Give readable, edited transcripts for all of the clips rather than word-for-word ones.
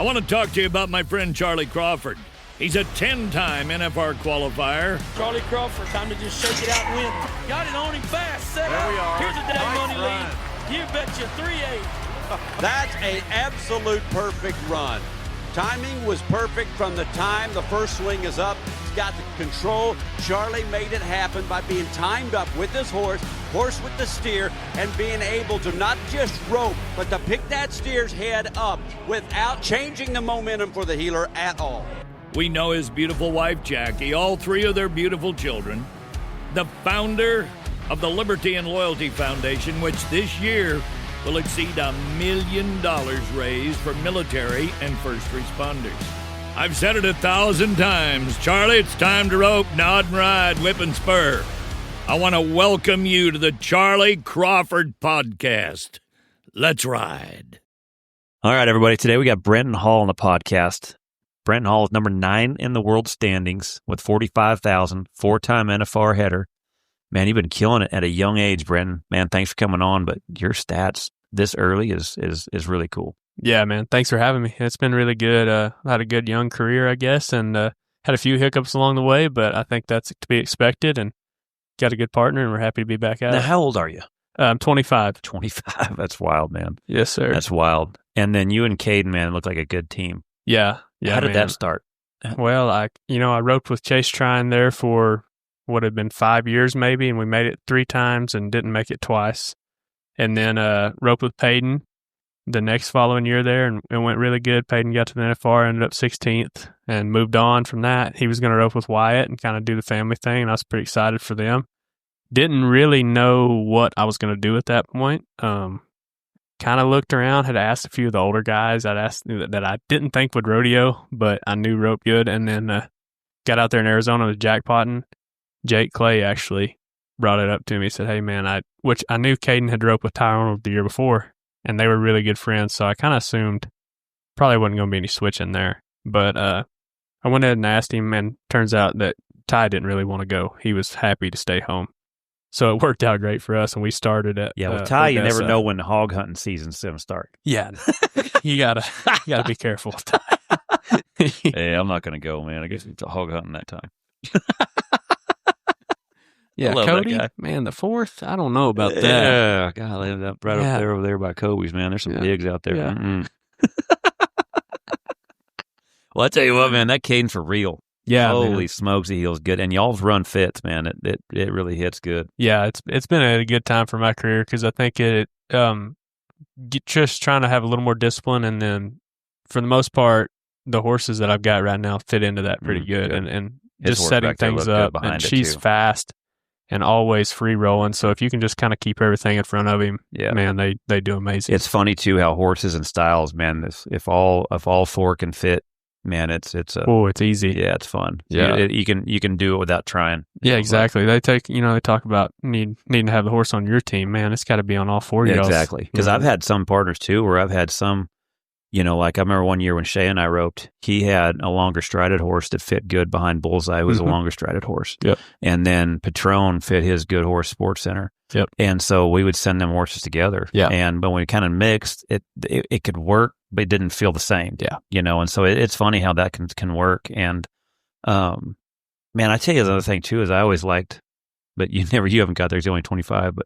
I want to talk to you about my friend Charlie Crawford. He's a 10-time NFR qualifier. Charlie Crawford, time to just shake it out and win. Got it on him fast, set there up. We are. Here's a day nice money run. lead. You betcha 3-8. That's an absolute perfect run. Timing was perfect from the time the first swing is up. He's got the control. Charlie made it happen by being timed up with his horse with the steer, and being able to not just rope, but to pick that steer's head up without changing the momentum for the heeler at all. We know his beautiful wife, Jackie, all three of their beautiful children, the founder of the Liberty and Loyalty Foundation, which this year will exceed $1 million raised for military and first responders. I've said it 1,000 times. Charlie, it's time to rope, nod and ride, whip and spur. I want to welcome you to the Charlie Crawford podcast. Let's ride. All right, everybody. Today we got Brenten Hall on the podcast. Brenten Hall is number 9 in the world standings with 45,000, 4-time NFR header. Man, you've been killing it at a young age, Brenten. Man, thanks for coming on, but your stats this early is really cool. Yeah, man. Thanks for having me. It's been really good. I had a good young career, I guess, and had a few hiccups along the way, but I think that's to be expected, and got a good partner, and we're happy to be back at Now, it. how old are you? I'm 25. 25. That's wild, man. Yes, sir. That's wild. And then you and Caden, man, look like a good team. Yeah. How did that start? Well, I roped with Chase Trine there for what had been 5 years maybe, and we made it 3 times and didn't make it twice. And then roped with Peyton the next following year there, and it went really good. Peyton got to the NFR, ended up 16th, and moved on from that. He was going to rope with Wyatt and kind of do the family thing, and I was pretty excited for them. Didn't really know what I was going to do at that point. Kind of looked around, had asked a few of the older guys I'd asked that I didn't think would rodeo, but I knew roped good, and then got out there in Arizona with jackpotting. Jake Clay actually brought it up to me, said, hey, man, which I knew Caden had roped with Ty Arnold the year before, and they were really good friends, so I kind of assumed probably wasn't going to be any switching there. But I went ahead and asked him, and turns out that Ty didn't really want to go. He was happy to stay home. So it worked out great for us, and we started at with Ty, you never know when hog hunting season's going to start. Yeah, you gotta be careful with Ty. Hey, I'm not going to go, man. I guess it's a hog hunting that time. Yeah, Cody, man, the 4th, I don't know about that. Yeah, God, I ended up right up there over there by Kobe's, man. There's some pigs out there. Yeah. Well, I tell you what, man, that Caden's for real. Yeah, holy smokes, he heals good, and y'all's run fits, man. It really hits good. Yeah, it's been a good time for my career because I think it just trying to have a little more discipline, and then for the most part, the horses that I've got right now fit into that pretty good, and just setting things up. And she's fast and always free rolling. So if you can just kind of keep everything in front of him, man, they do amazing. It's funny too how horses and styles, man. If all 4 can fit. Man, it's easy. Yeah, it's fun. Yeah, you can do it without trying. Yeah, exactly. They talk about needing to have the horse on your team. Man, it's got to be on all 4 of y'all. Exactly. Because I've had some partners too, where I've had some, like I remember one year when Shay and I roped, he had a longer strided horse that fit good behind Bullseye. It was a longer strided horse. Yep. And then Patron fit his Good Horse Sports Center. Yep. And so we would send them horses together. Yeah. And but when we kind of mixed, it could work, but it didn't feel the same. Yeah. And so it's funny how that can work. And man, I tell you the other thing too is I always liked, but you haven't got there. He's only 25, but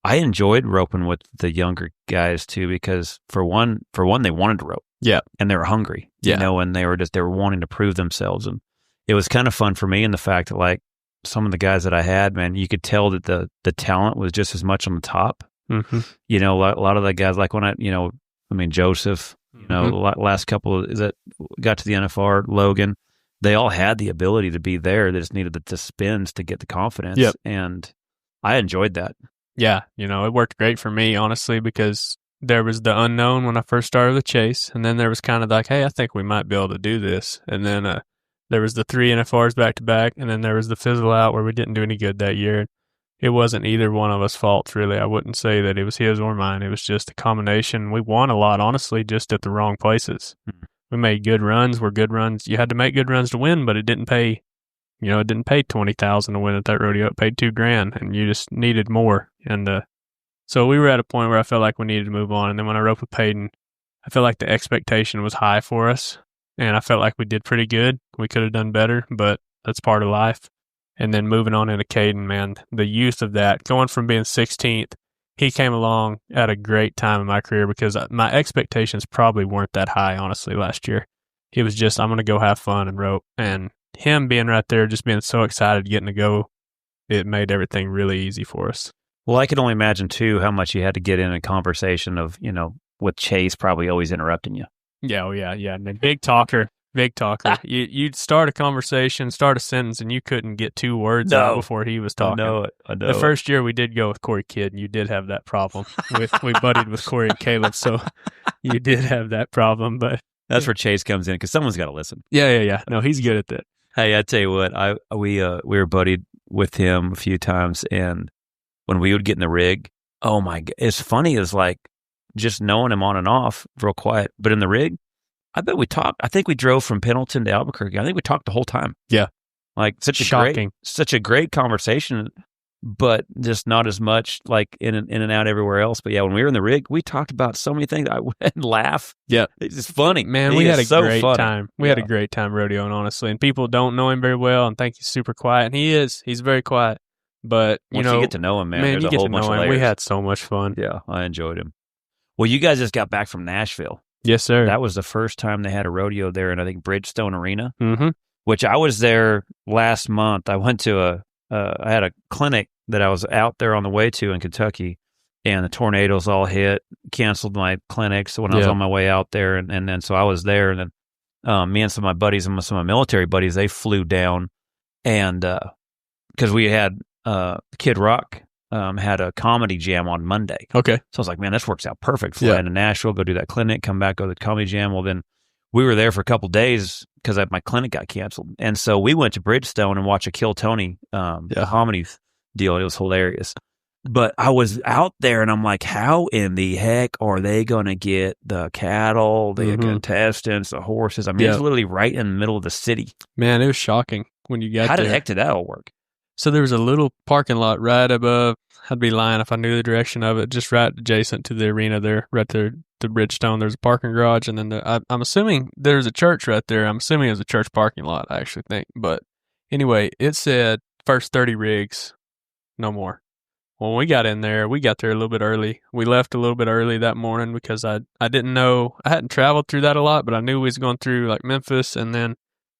I enjoyed roping with the younger guys too because for one they wanted to rope. Yeah. And they were hungry. Yeah. And they were wanting to prove themselves, and it was kind of fun for me in the fact that like some of the guys that I had, man, you could tell that the talent was just as much on the top. Mm-hmm. A lot of the guys, like when Joseph, the last couple that got to the NFR, Logan, they all had the ability to be there. They just needed the spins to get the confidence. Yep. And I enjoyed that. Yeah. It worked great for me, honestly, because there was the unknown when I first started the chase. And then there was kind of like, hey, I think we might be able to do this. And then, there was the 3 NFRs back to back, and then there was the fizzle out where we didn't do any good that year. It wasn't either one of us' faults, really. I wouldn't say that it was his or mine. It was just a combination. We won a lot, honestly, just at the wrong places. Mm-hmm. We made good runs. Were good runs. You had to make good runs to win, but it didn't pay. It didn't pay $20,000 to win at that rodeo. It paid $2,000, and you just needed more. And so we were at a point where I felt like we needed to move on. And then when I roped with Peyton, I feel like the expectation was high for us, and I felt like we did pretty good. We could have done better, but that's part of life. And then moving on into Caden, man, the youth of that, going from being 16th, he came along at a great time in my career because my expectations probably weren't that high, honestly, last year. It was just, I'm going to go have fun and rope. And him being right there, just being so excited, getting to go, it made everything really easy for us. Well, I can only imagine, too, how much you had to get in a conversation of, you know, with Chase probably always interrupting you. Yeah, oh yeah. And big talker. You'd start a conversation, start a sentence, and you couldn't get 2 words out before he was talking. I know The first year we did go with Corey Kidd, and you did have that problem. We buddied with Corey and Caleb, so you did have that problem. But that's where Chase comes in, because someone's got to listen. Yeah. No, he's good at that. Hey, I tell you what, we were buddied with him a few times, and when we would get in the rig, oh my God, it's funny is like just knowing him on and off, real quiet, but in the rig, I bet we talked. I think we drove from Pendleton to Albuquerque. I think we talked the whole time. Yeah. Like such a great conversation, but just not as much like in and out everywhere else. But yeah, when we were in the rig, we talked about so many things. I went and laugh. Yeah. It's just funny. Man, we had a great time. We had a great time rodeoing, honestly. And people don't know him very well and think he's super quiet. And he is. He's very quiet. But, Once you get to know him, man, there's you a get whole to bunch know of him. layers. We had so much fun. Yeah, I enjoyed him. Well, you guys just got back from Nashville. Yes, sir. That was the first time they had a rodeo there in, I think, Bridgestone Arena, which I was there last month. I went to I had a clinic that I was out there on the way to in Kentucky, and the tornadoes all hit, canceled my clinic. So when I was on my way out there, and then so I was there, and then me and some of my buddies and some of my military buddies, they flew down, and because we had Kid Rock had a comedy jam on Monday. Okay. So I was like, man, this works out perfect. Fly into Nashville, go do that clinic, come back, go to the comedy jam. Well, then we were there for a couple days because my clinic got canceled. And so we went to Bridgestone and watched a Kill Tony comedy deal. It was hilarious. But I was out there and I'm like, how in the heck are they going to get the cattle, the contestants, the horses? I mean, it's literally right in the middle of the city. Man, it was shocking when you got there. How the heck did that all work? So there was a little parking lot right above. I'd be lying if I knew the direction of it. Just right adjacent to the arena there, right there to Bridgestone. There's a parking garage, and then I'm assuming there's a church right there. I'm assuming it was a church parking lot, I actually think. But anyway, it said first 30 rigs, no more. When we got in there, we got there a little bit early. We left a little bit early that morning because I didn't know. I hadn't traveled through that a lot, but I knew we was going through like Memphis, and then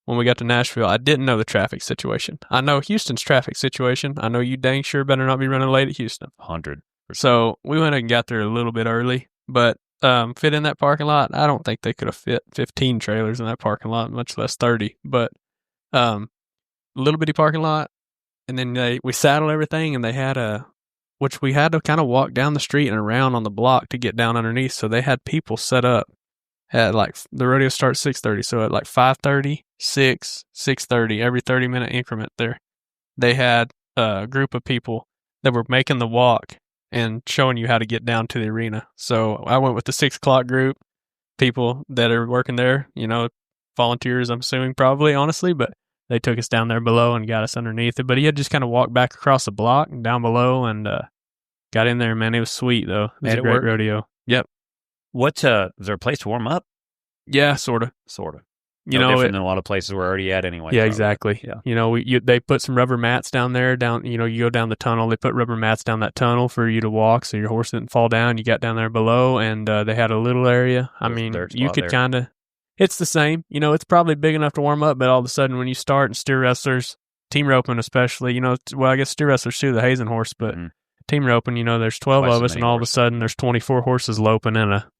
when we got to Nashville, I didn't know the traffic situation. I know Houston's traffic situation. I know you dang sure better not be running late at Houston. 100%. So we went and got there a little bit early, but fit in that parking lot. I don't think they could have fit 15 trailers in that parking lot, much less 30. But little bitty parking lot, and then we saddled everything, and they had which we had to kind of walk down the street and around on the block to get down underneath. So they had people set up at like the rodeo starts 6:30, so at like 5:30, 6:30, every 30-minute increment there, they had a group of people that were making the walk and showing you how to get down to the arena. So I went with the 6 o'clock group, people that are working there, volunteers, I'm assuming probably, honestly, but they took us down there below and got us underneath it. But he had just kind of walked back across the block and down below and got in there, man. It was sweet, though. It was a great rodeo. Yep. What, is there a place to warm up? Yeah, sort of. Different than a lot of places we're already at anyway. Yeah, probably. Exactly. Yeah. They put some rubber mats down there. You go down the tunnel. They put rubber mats down that tunnel for you to walk, so your horse didn't fall down. You got down there below, and they had a little area. I mean, you could kind of. It's the same. It's probably big enough to warm up, but all of a sudden, when you start and steer wrestlers, team roping especially, I guess steer wrestlers too, the Hazen horse, but. Team roping, there's 12 of us, and all of a sudden there's 24 horses loping in a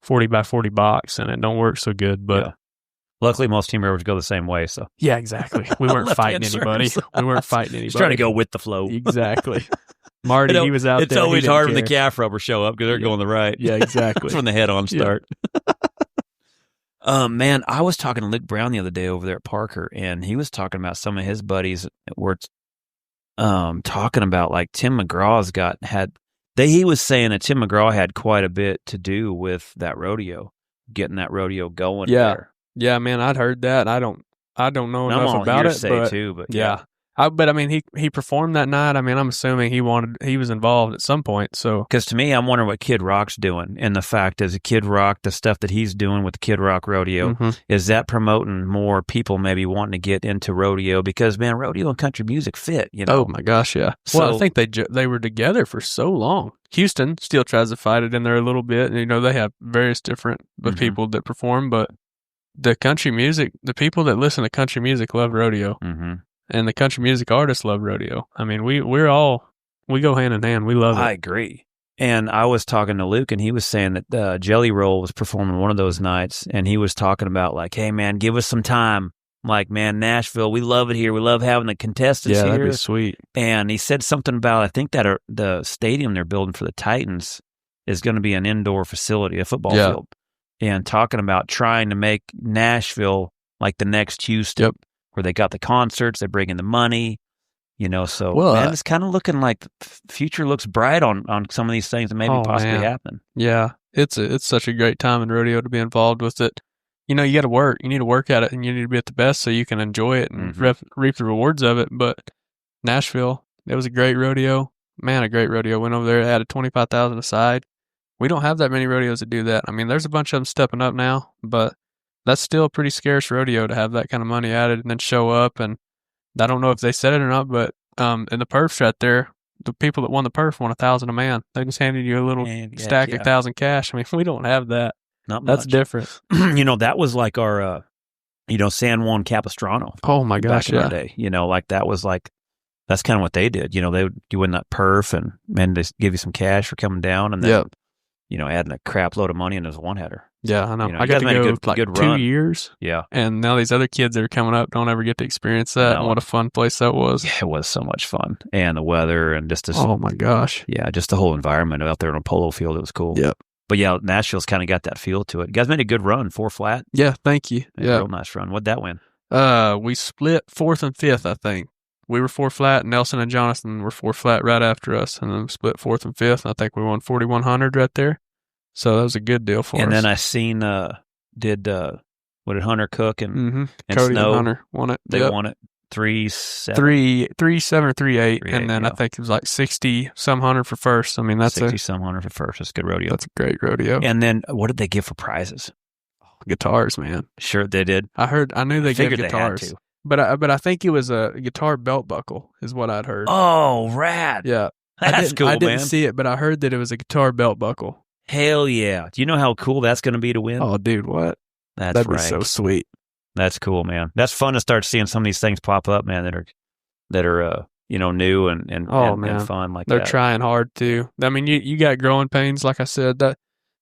40 by 40 box, and it don't work so good. But luckily, most team ropers go the same way. So yeah, exactly. We weren't fighting anybody. Just trying to go with the flow. Exactly. Marty, he was out it's there. It's always hard when the calf ropers show up because they're going the right. Yeah, exactly. From the head-on start. Man, I was talking to Luke Brown the other day over there at Parker, and he was talking about some of his buddies were talking about like Tim McGraw's he was saying that Tim McGraw had quite a bit to do with that rodeo, getting that rodeo going there. Yeah, man, I'd heard that. I don't know enough about it, but too, but yeah. But I mean, he performed that night. I mean, I'm assuming he was involved at some point. So, because to me, I'm wondering what Kid Rock's doing, and the fact is, Kid Rock, the stuff that he's doing with the Kid Rock Rodeo, is that promoting more people maybe wanting to get into rodeo? Because man, rodeo and country music fit. Oh my gosh, yeah. So, well, I think they were together for so long. Houston still tries to fight it in there a little bit. You know, they have various different people that perform, but the country music, the people that listen to country music love rodeo. And the country music artists love rodeo. I mean, we go hand in hand. We love it. I agree. And I was talking to Luke, and he was saying that Jelly Roll was performing one of those nights, and he was talking about like, hey, man, give us some time. Like, man, Nashville, we love it here. We love having the contestants here. Yeah, that'd be sweet. And he said something about, I think that the stadium they're building for the Titans is going to be an indoor facility, a football field. And talking about trying to make Nashville like the next Houston. Where they got the concerts, they bring in the money, you know. So man, it's kind of looking like the future looks bright on some of these things that maybe possibly happen. Yeah, it's such a great time in rodeo to be involved with it. You know, you got to work. You need to work at it, and you need to be at the best so you can enjoy it and reap the rewards of it. But Nashville, it was a great rodeo. Man, a great rodeo. Went over there, added 25,000 aside. We don't have that many rodeos that do that. I mean, there's a bunch of them stepping up now, but that's still a pretty scarce rodeo to have that kind of money added and then show up. And I don't know if they said it or not, but in the perfs right there, the people that won the perf won $1,000 a man. They just handed you a little stack of 1,000 cash. I mean, we don't have that. Not much. That's different. You know, that was like our, San Juan Capistrano. Oh my gosh, back in our day. You know, like that was like, that's kind of what they did. You know, you win that perf and man, they give you some cash for coming down and then, adding a crap load of money into a one-header. Yeah, I know. You know, I got to go good 2 years. Yeah. And now these other kids that are coming up don't ever get to experience that. No. And what a fun place that was. Yeah, it was so much fun. And the weather and just this. Oh my gosh. Yeah, just the whole environment out there on a polo field. It was cool. Yep. But yeah, Nashville's kind of got that feel to it. You guys made a good run, 4 flat. Yeah, thank you. Yeah. Real nice run. What'd that win? We split 4th and 5th, I think. We were 4 flat. Nelson and Jonathan were 4 flat right after us. And then we split 4th and 5th. And I think we won 4,100 right there. So that was a good deal for us. And then I seen, did Hunter Cook and Cody Snow? and Hunter won it. They won it 3-7. 3-7 or 3-8. 3-8, And then I think it was like 60-some hundred for first. I mean, that's 60-some hundred for first. That's a good rodeo. That's a great rodeo. And then what did they give for prizes? Guitars, man. Sure they did. I knew they gave guitars. They had to. But I think it was a guitar belt buckle is what I'd heard. Oh, rad. Yeah. That's cool, man. I didn't see it, but I heard that it was a guitar belt buckle. Hell yeah. Do you know how cool that's going to be to win? Oh, dude, what? That'd be so sweet. That's cool, man. That's fun to start seeing some of these things pop up, man, that are new and fun like They're that. trying hard too. I mean, you got growing pains, like I said, that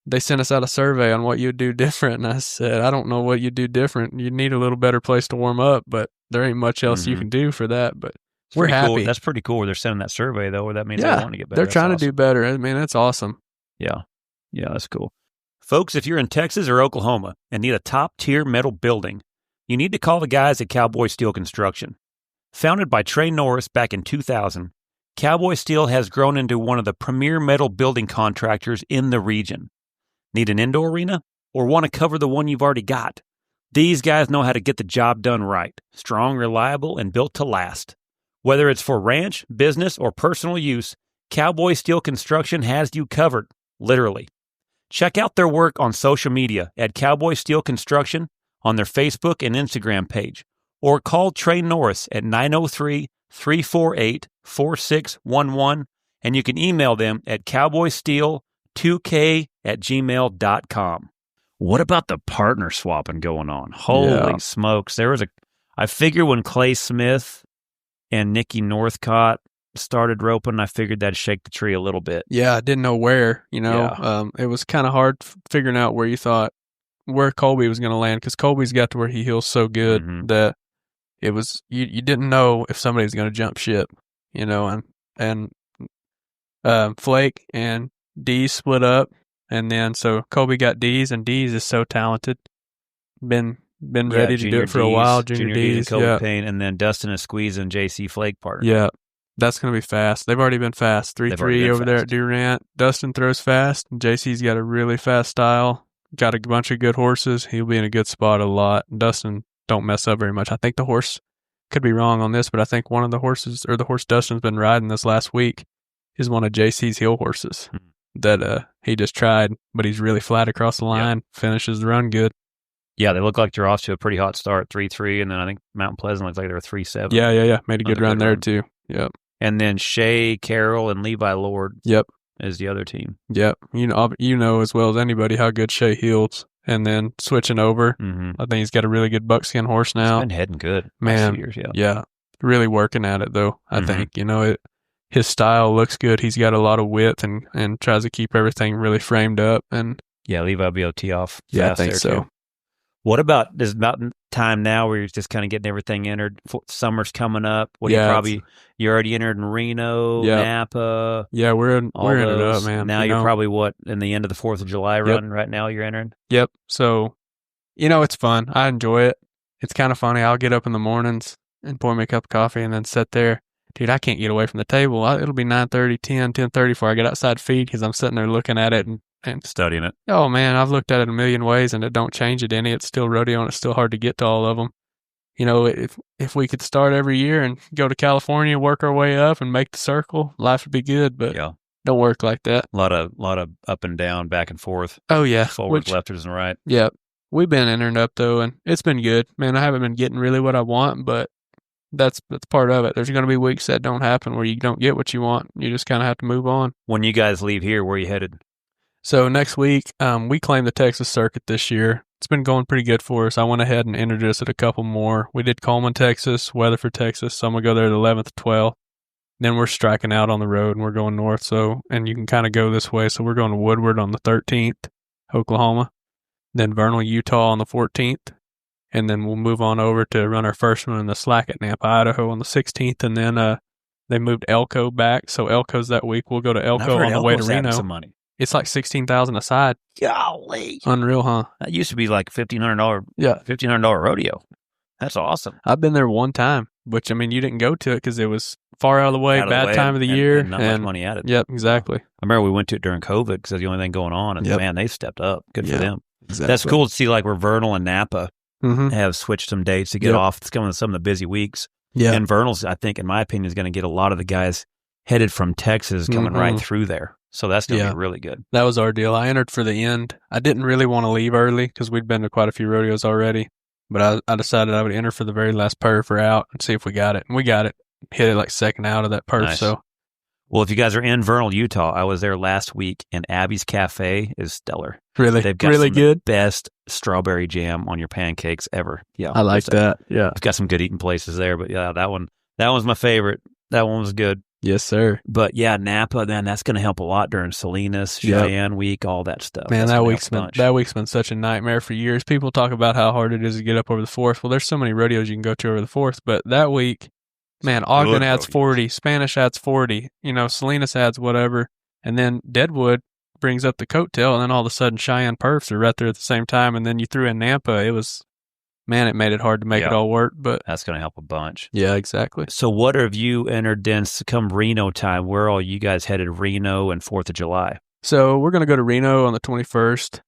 they sent us out a survey on what you'd do different, and I said, I don't know what you'd do different. You need a little better place to warm up, but there ain't much else you can do for that, but we're happy. Cool. That's pretty cool. They're sending that survey, though, where that means they want to get better. They're trying to do better. I mean, that's awesome. Yeah. Yeah, that's cool. Folks, if you're in Texas or Oklahoma and need a top-tier metal building, you need to call the guys at Cowboy Steel Construction. Founded by Trey Norris back in 2000, Cowboy Steel has grown into one of the premier metal building contractors in the region. Need an indoor arena or want to cover the one you've already got? These guys know how to get the job done right. Strong, reliable, and built to last. Whether it's for ranch, business, or personal use, Cowboy Steel Construction has you covered, literally. Check out their work on social media at Cowboy Steel Construction on their Facebook and Instagram page, or call Trey Norris at 903-348-4611, and you can email them at cowboysteel2k@gmail.com. What about the partner swapping going on? Holy smokes. I figure when Clay Smith and Nikki Northcott started roping, I figured that'd shake the tree a little bit. Yeah, I didn't know where, it was kind of hard figuring out where Colby was going to land, because Colby's got to where he heals so good that it was, you didn't know if somebody was going to jump ship, and Flake and Dees split up, and then so Colby got Dees, and Dees is so talented, been ready to do it for a while. Junior Dees, Colby Payne, and then Dustin is squeezing JC Flake partner. Yeah. That's going to be fast. They've already been fast. 3-3 over there at Durant. Dustin throws fast. JC's got a really fast style. Got a bunch of good horses. He'll be in a good spot a lot. Dustin don't mess up very much. I think the horse could be wrong on this, but I think one of the horses, or the horse Dustin's been riding this last week, is one of JC's hill horses that he just tried, but he's really flat across the line, finishes the run good. Yeah, they look like they're off to a pretty hot start, 3-3, and then I think Mount Pleasant looks like they're 3-7. Yeah. Made a good run there too. Yep. And then Shea, Carroll, and Levi Lord. Yep. Is the other team. Yep. You know as well as anybody how good Shea heels. And then switching over, I think he's got a really good buckskin horse now. He's been heading good. Man, years, really working at it though. I think his style looks good. He's got a lot of width and tries to keep everything really framed up. And Levi will be able to tee off. Yeah, I think so. Too. What about, is it about time now where you're just kind of getting everything entered? Summer's coming up. You're already entered in Reno, Napa. Yeah, we're entered up, man. Now you're probably in the end of the 4th of July run right now you're entering? Yep. So, it's fun. I enjoy it. It's kind of funny. I'll get up in the mornings and pour me a cup of coffee and then sit there. Dude, I can't get away from the table. It'll be 9:30, 10:30 before I get outside feed because I'm sitting there looking at it and studying it. Oh man, I've looked at it a million ways and it don't change it any. It's still rodeo and it's still hard to get to all of them. If we could start every year and go to California, work our way up and make the circle, life would be good, but don't work like that. A lot of up and down, back and forth. Oh yeah. Forward, lefters and right. Yeah. We've been entering up though and it's been good. Man, I haven't been getting really what I want, but that's part of it. There's going to be weeks that don't happen where you don't get what you want. You just kind of have to move on. When you guys leave here, where are you headed? So next week, we claim the Texas circuit this year. It's been going pretty good for us. I went ahead and entered us at a couple more. We did Coleman, Texas, Weatherford, Texas. So I'm going to go there the 11th, 12th. Then we're striking out on the road and we're going north. So, and you can kind of go this way. So we're going to Woodward on the 13th, Oklahoma. Then Vernal, Utah on the 14th. And then we'll move on over to run our first one in the Slack at Nampa, Idaho on the 16th. And then they moved Elko back. So Elko's that week. We'll go to Elko on the way to Reno. Some money. It's like $16,000 a side. Golly. Unreal, huh? That used to be like $1,500 rodeo. That's awesome. I've been there one time, which, you didn't go to it because it was far out of the way, bad time of the year. And not much money at it. Yep, exactly. I remember we went to it during COVID because that's the only thing going on. And man, they stepped up. Good for them. Exactly. That's cool to see like where Vernal and Napa have switched some dates to get off. It's coming to some of the busy weeks. Yeah. And Vernal's, I think, in my opinion, is going to get a lot of the guys headed from Texas coming right through there. So that's going to be really good. That was our deal. I entered for the end. I didn't really want to leave early because we'd been to quite a few rodeos already. But I decided I would enter for the very last perf or out and see if we got it. And we got it. Hit it like second out of that perf. Nice. So, well, if you guys are in Vernal, Utah, I was there last week, and Abby's Cafe is stellar. Really? They've got really good? The best strawberry jam on your pancakes ever. Yeah, I like that. Yeah. I've got some good eating places there, but yeah, that one's my favorite. That one was good. Yes, sir. But yeah, Napa, then that's going to help a lot during Salinas, Cheyenne week, all that stuff. Man, that week's been such a nightmare for years. People talk about how hard it is to get up over the 4th. Well, there's so many rodeos you can go to over the 4th, but that week, man, Ogden adds 40, Spanish adds 40, Salinas adds whatever, and then Deadwood brings up the coattail, and then all of a sudden Cheyenne perfs are right there at the same time, and then you threw in Nampa. It made it hard to make it all work, but that's going to help a bunch. Yeah, exactly. So what have you entered then come Reno time? Where are all you guys headed Reno and 4th of July? So we're going to go to Reno on the 21st.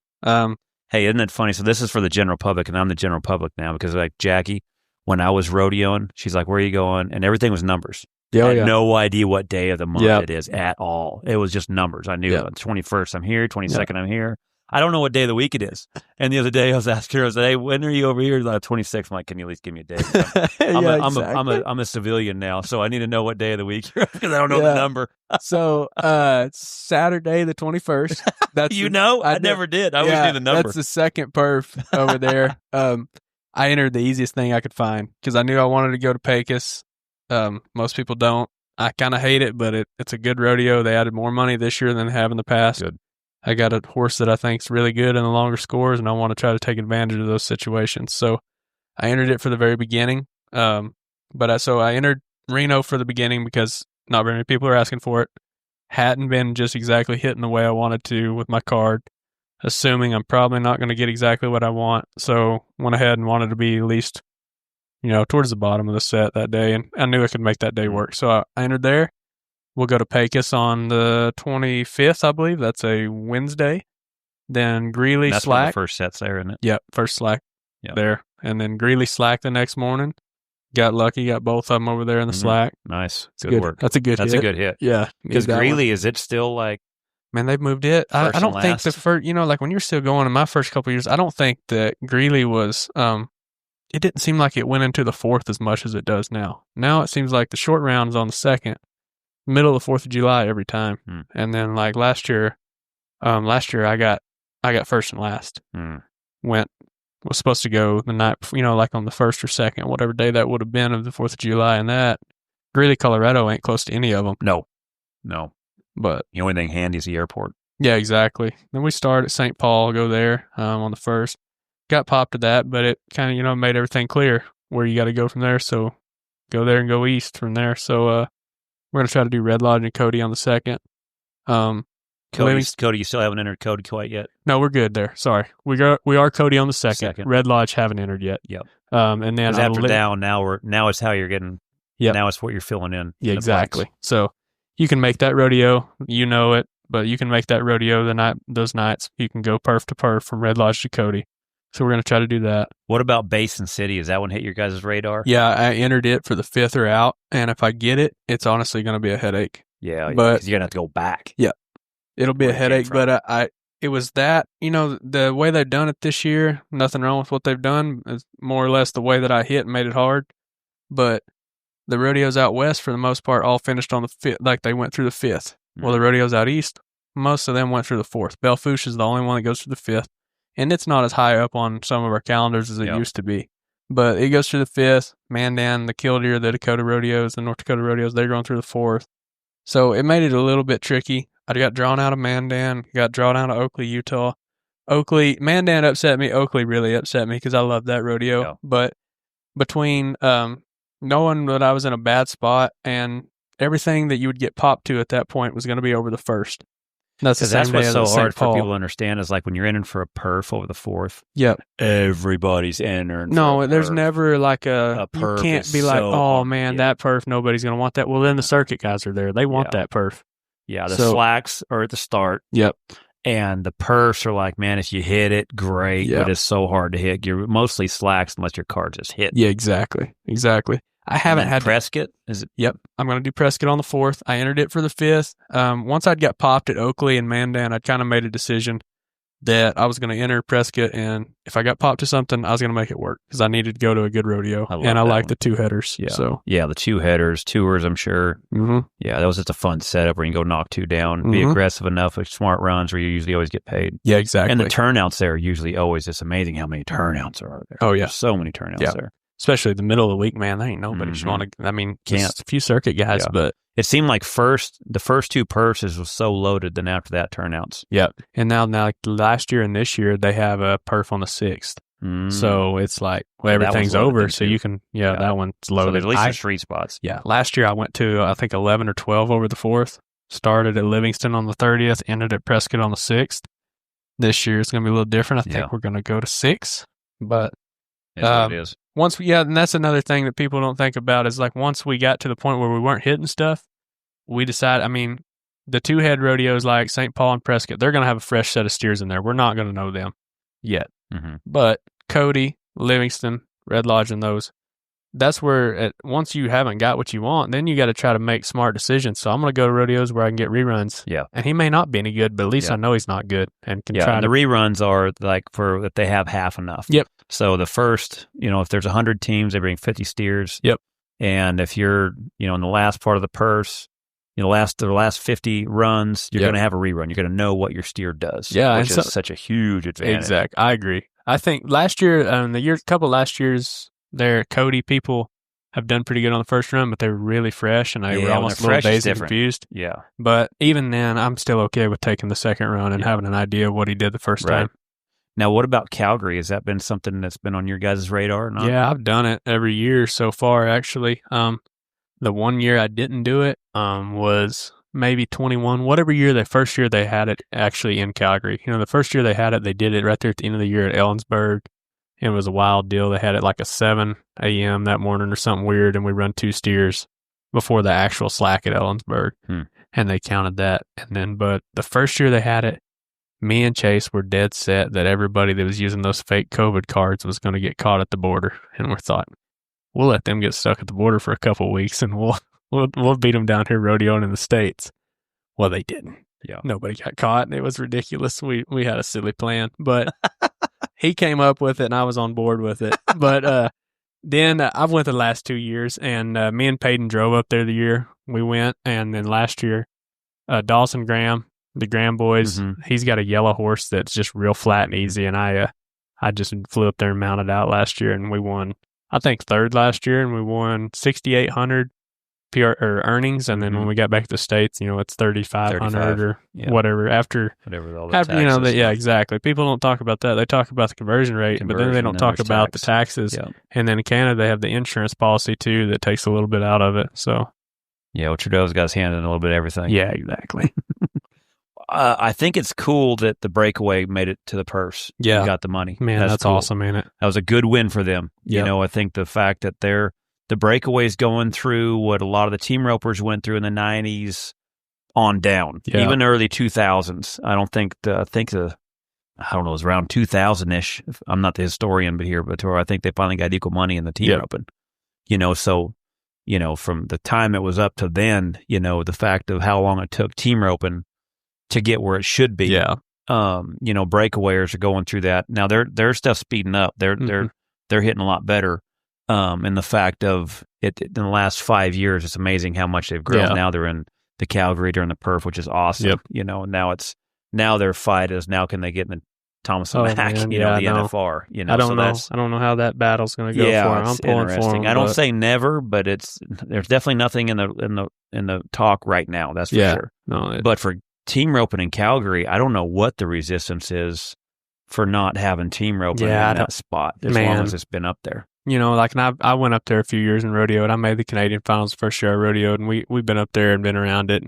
Hey, isn't it funny? So this is for the general public, and I'm the general public now because like Jackie, when I was rodeoing, she's like, where are you going? And everything was numbers. I had no idea what day of the month it is at all. It was just numbers. I knew on the 21st I'm here, 22nd I'm here. I don't know what day of the week it is. And the other day I was asking her, I said, hey, when are you over here? Like 26th. I'm like, can you at least give me a day? I'm a civilian now, so I need to know what day of the week you're because I don't know the number. So Saturday the 21st. That's I never did. I always knew the number. That's the second perf over there. I entered the easiest thing I could find because I knew I wanted to go to Pecos. Most people don't. I kind of hate it, but it's a good rodeo. They added more money this year than they have in the past. Good. I got a horse that I think is really good in the longer scores, and I want to try to take advantage of those situations. So I entered it for the very beginning. So I entered Reno for the beginning because not very many people are asking for it. Hadn't been just exactly hitting the way I wanted to with my card, assuming I'm probably not going to get exactly what I want. So went ahead and wanted to be at least, towards the bottom of the set that day, and I knew I could make that day work. So I entered there. We'll go to Pecos on the 25th, I believe. That's a Wednesday. Then Greeley That's Slack. That's the first set's there, isn't it? Yep, first Slack there. And then Greeley Slack the next morning. Got lucky, got both of them over there in the slack. Nice. It's Good work. That's a good hit. That's a good hit. Yeah. Because need that Greeley, is it still like, Man, they've moved it. I First don't and think last? the first, like when you're still going in my first couple of years, I don't think that Greeley was, it didn't seem like it went into the fourth as much as it does now. Now it seems like the short round is on the second, middle of the 4th of July every time. And then like last year I got first and last. Was supposed to go the night, like on the first or second, whatever day that would have been of the 4th of July. And that Greeley, Colorado ain't close to any of them. No. But The only thing handy is the airport. yeah, exactly. Then we start at St. Paul, go there on the first. Got popped to that, but it kind of, made everything clear where you got to go from there. So go there and go east from there. So we're going to try to do Red Lodge and Cody on the second. Cody, you still haven't entered Cody quite yet? No, we're good there. Sorry. We are Cody on the second. Red Lodge haven't entered yet. Yep. And then after down, now it's how you're getting, now it's what you're filling in. Yeah, exactly. So you can make that rodeo, but you can make that rodeo those nights. You can go perf to perf from Red Lodge to Cody. So we're going to try to do that. What about Basin City? Has that one hit your guys' radar? Yeah, I entered it for the 5th or out, and if I get it, it's honestly going to be a headache. Yeah, but because you're going to have to go back. Yeah, it'll be a headache, but it was that, the way they've done it this year, nothing wrong with what they've done. It's more or less the way that I hit made it hard, but the rodeos out west, for the most part, all finished on the 5th, like they went through the 5th. Well, the rodeos out east, most of them went through the 4th. Belfouche is the only one that goes through the 5th, and it's not as high up on some of our calendars as it used to be. But it goes through the 5th. Mandan, the Killdeer, the Dakota rodeos, the North Dakota rodeos, they're going through the 4th. So it made it a little bit tricky. I got drawn out of Mandan, got drawn out of Oakley, Utah. Mandan upset me. Oakley really upset me because I love that rodeo. Yeah. But between knowing that I was in a bad spot and everything that you would get popped to at that point was going to be over the 1st. That's what's so hard for people to understand is like when you're entering for a perf over the 4th. Yep. Everybody's entering. No, there's never like a perf. You can't be like, that perf, nobody's going to want that. Well, then the circuit guys are there. They want that perf. Yeah, the slacks are at the start. Yep. And the perfs are like, man, if you hit it, great. But it's so hard to hit. You're mostly slacks unless your car just hit. Yeah, exactly. I haven't had Prescott. Is it? Yep. I'm going to do Prescott on the 4th. I entered it for the 5th. Once I'd got popped at Oakley and Mandan, I'd kind of made a decision that I was going to enter Prescott, and if I got popped to something, I was going to make it work because I needed to go to a good rodeo, and I like the 2 headers. Yeah. So the 2 headers, tours, I'm sure. Mm-hmm. Yeah, that was just a fun setup where you can go knock 2 down, be aggressive enough with smart runs where you usually always get paid. Yeah, exactly. And the turnouts there are usually always just amazing how many turnouts are there. Oh, yeah. There's so many turnouts there. Especially the middle of the week, man. There ain't nobody want to. Just a few circuit guys, but it seemed like the first 2 perfs was so loaded. Then after that, turnouts. Yep. And now like last year and this year, they have a perf on the 6th. So it's like everything's over. So you can, that one's loaded. So at least there's 3 spots. Yeah. Last year I went to I think 11 or 12 over the 4th. Started at Livingston on the 30th. Ended at Prescott on the 6th. This year it's going to be a little different. I think we're going to go to 6, but it is. And that's another thing that people don't think about is like once we got to the point where we weren't hitting stuff, we decided, the 2-head rodeos like St. Paul and Prescott, they're going to have a fresh set of steers in there. We're not going to know them yet. Mm-hmm. But Cody, Livingston, Red Lodge, and those, that's where once you haven't got what you want, then you got to try to make smart decisions. So I'm going to go to rodeos where I can get reruns. Yeah. And he may not be any good, but at least I know he's not good and can try. And the reruns are like if they have half enough. Yep. So the first, if there's 100 teams, they bring 50 steers. Yep. And if you're, in the last part of the purse, the last 50 runs, you're going to have a rerun. You're going to know what your steer does. Yeah. Which is such a huge advantage. Exactly. I agree. I think last year, couple last years, their Cody people have done pretty good on the first run, but they were really fresh, and they were almost a little dazed and confused. Yeah. But even then, I'm still okay with taking the second run and having an idea of what he did the first time. Now, what about Calgary? Has that been something that's been on your guys' radar or not? Yeah, I've done it every year so far, actually. The one year I didn't do it was maybe 21, whatever year, the first year they had it actually in Calgary. The first year they had it, they did it right there at the end of the year at Ellensburg. It was a wild deal. They had it like a 7 a.m. that morning or something weird, and we run 2 steers before the actual slack at Ellensburg, and they counted that. And then, but the first year they had it, me and Chase were dead set that everybody that was using those fake COVID cards was going to get caught at the border, and we thought, we'll let them get stuck at the border for a couple of weeks, and we'll beat them down here rodeoing in the States. Well, they didn't. Yeah. Nobody got caught, and it was ridiculous. We had a silly plan, but he came up with it, and I was on board with it. But then I've went the last 2 years, and me and Peyton drove up there the year we went, and then last year, Dawson Graham, the Graham boys, he's got a yellow horse that's just real flat and easy, and I just flew up there and mounted out last year, and we won, I think, third last year, and we won 6,800 earnings, and then when we got back to the States, it's 3,500 or whatever after all the taxes. Yeah, exactly. People don't talk about that. They talk about the conversion rate, but then they don't talk about the taxes. Yep. And then in Canada, they have the insurance policy too that takes a little bit out of it. So, yeah, well, Trudeau's got his hand in a little bit of everything. Yeah, exactly. I think it's cool that the breakaway made it to the purse. Yeah, got the money. Man, that's cool. Awesome, ain't it? That was a good win for them. Yep. I think the fact that the breakaway's going through what a lot of the team ropers went through in the 90s on down, even early 2000s. I don't think I don't know, it was around 2000-ish. I'm not the historian, but I think they finally got equal money in the team roping. So, from the time it was up to then, the fact of how long it took team roping to get where it should be. Yeah. Breakawayers are going through that. Now their stuff's speeding up. They're hitting a lot better. And the fact of it in the last 5 years, it's amazing how much they've grown. Yeah. Now they're in the Calgary during the perf, which is awesome. Yep. Now their fight is now can they get in the Thomas and Mack, the NFR. I don't know how that battle's going to go for them. I'm pulling for them. I don't say never, but there's definitely nothing in the talk right now. That's for sure. No, but for team roping in Calgary, I don't know what the resistance is for not having team roping in that spot as long as it's been up there. I went up there a few years and rodeoed. I made the Canadian finals the first year I rodeoed, and we've been up there and been around it.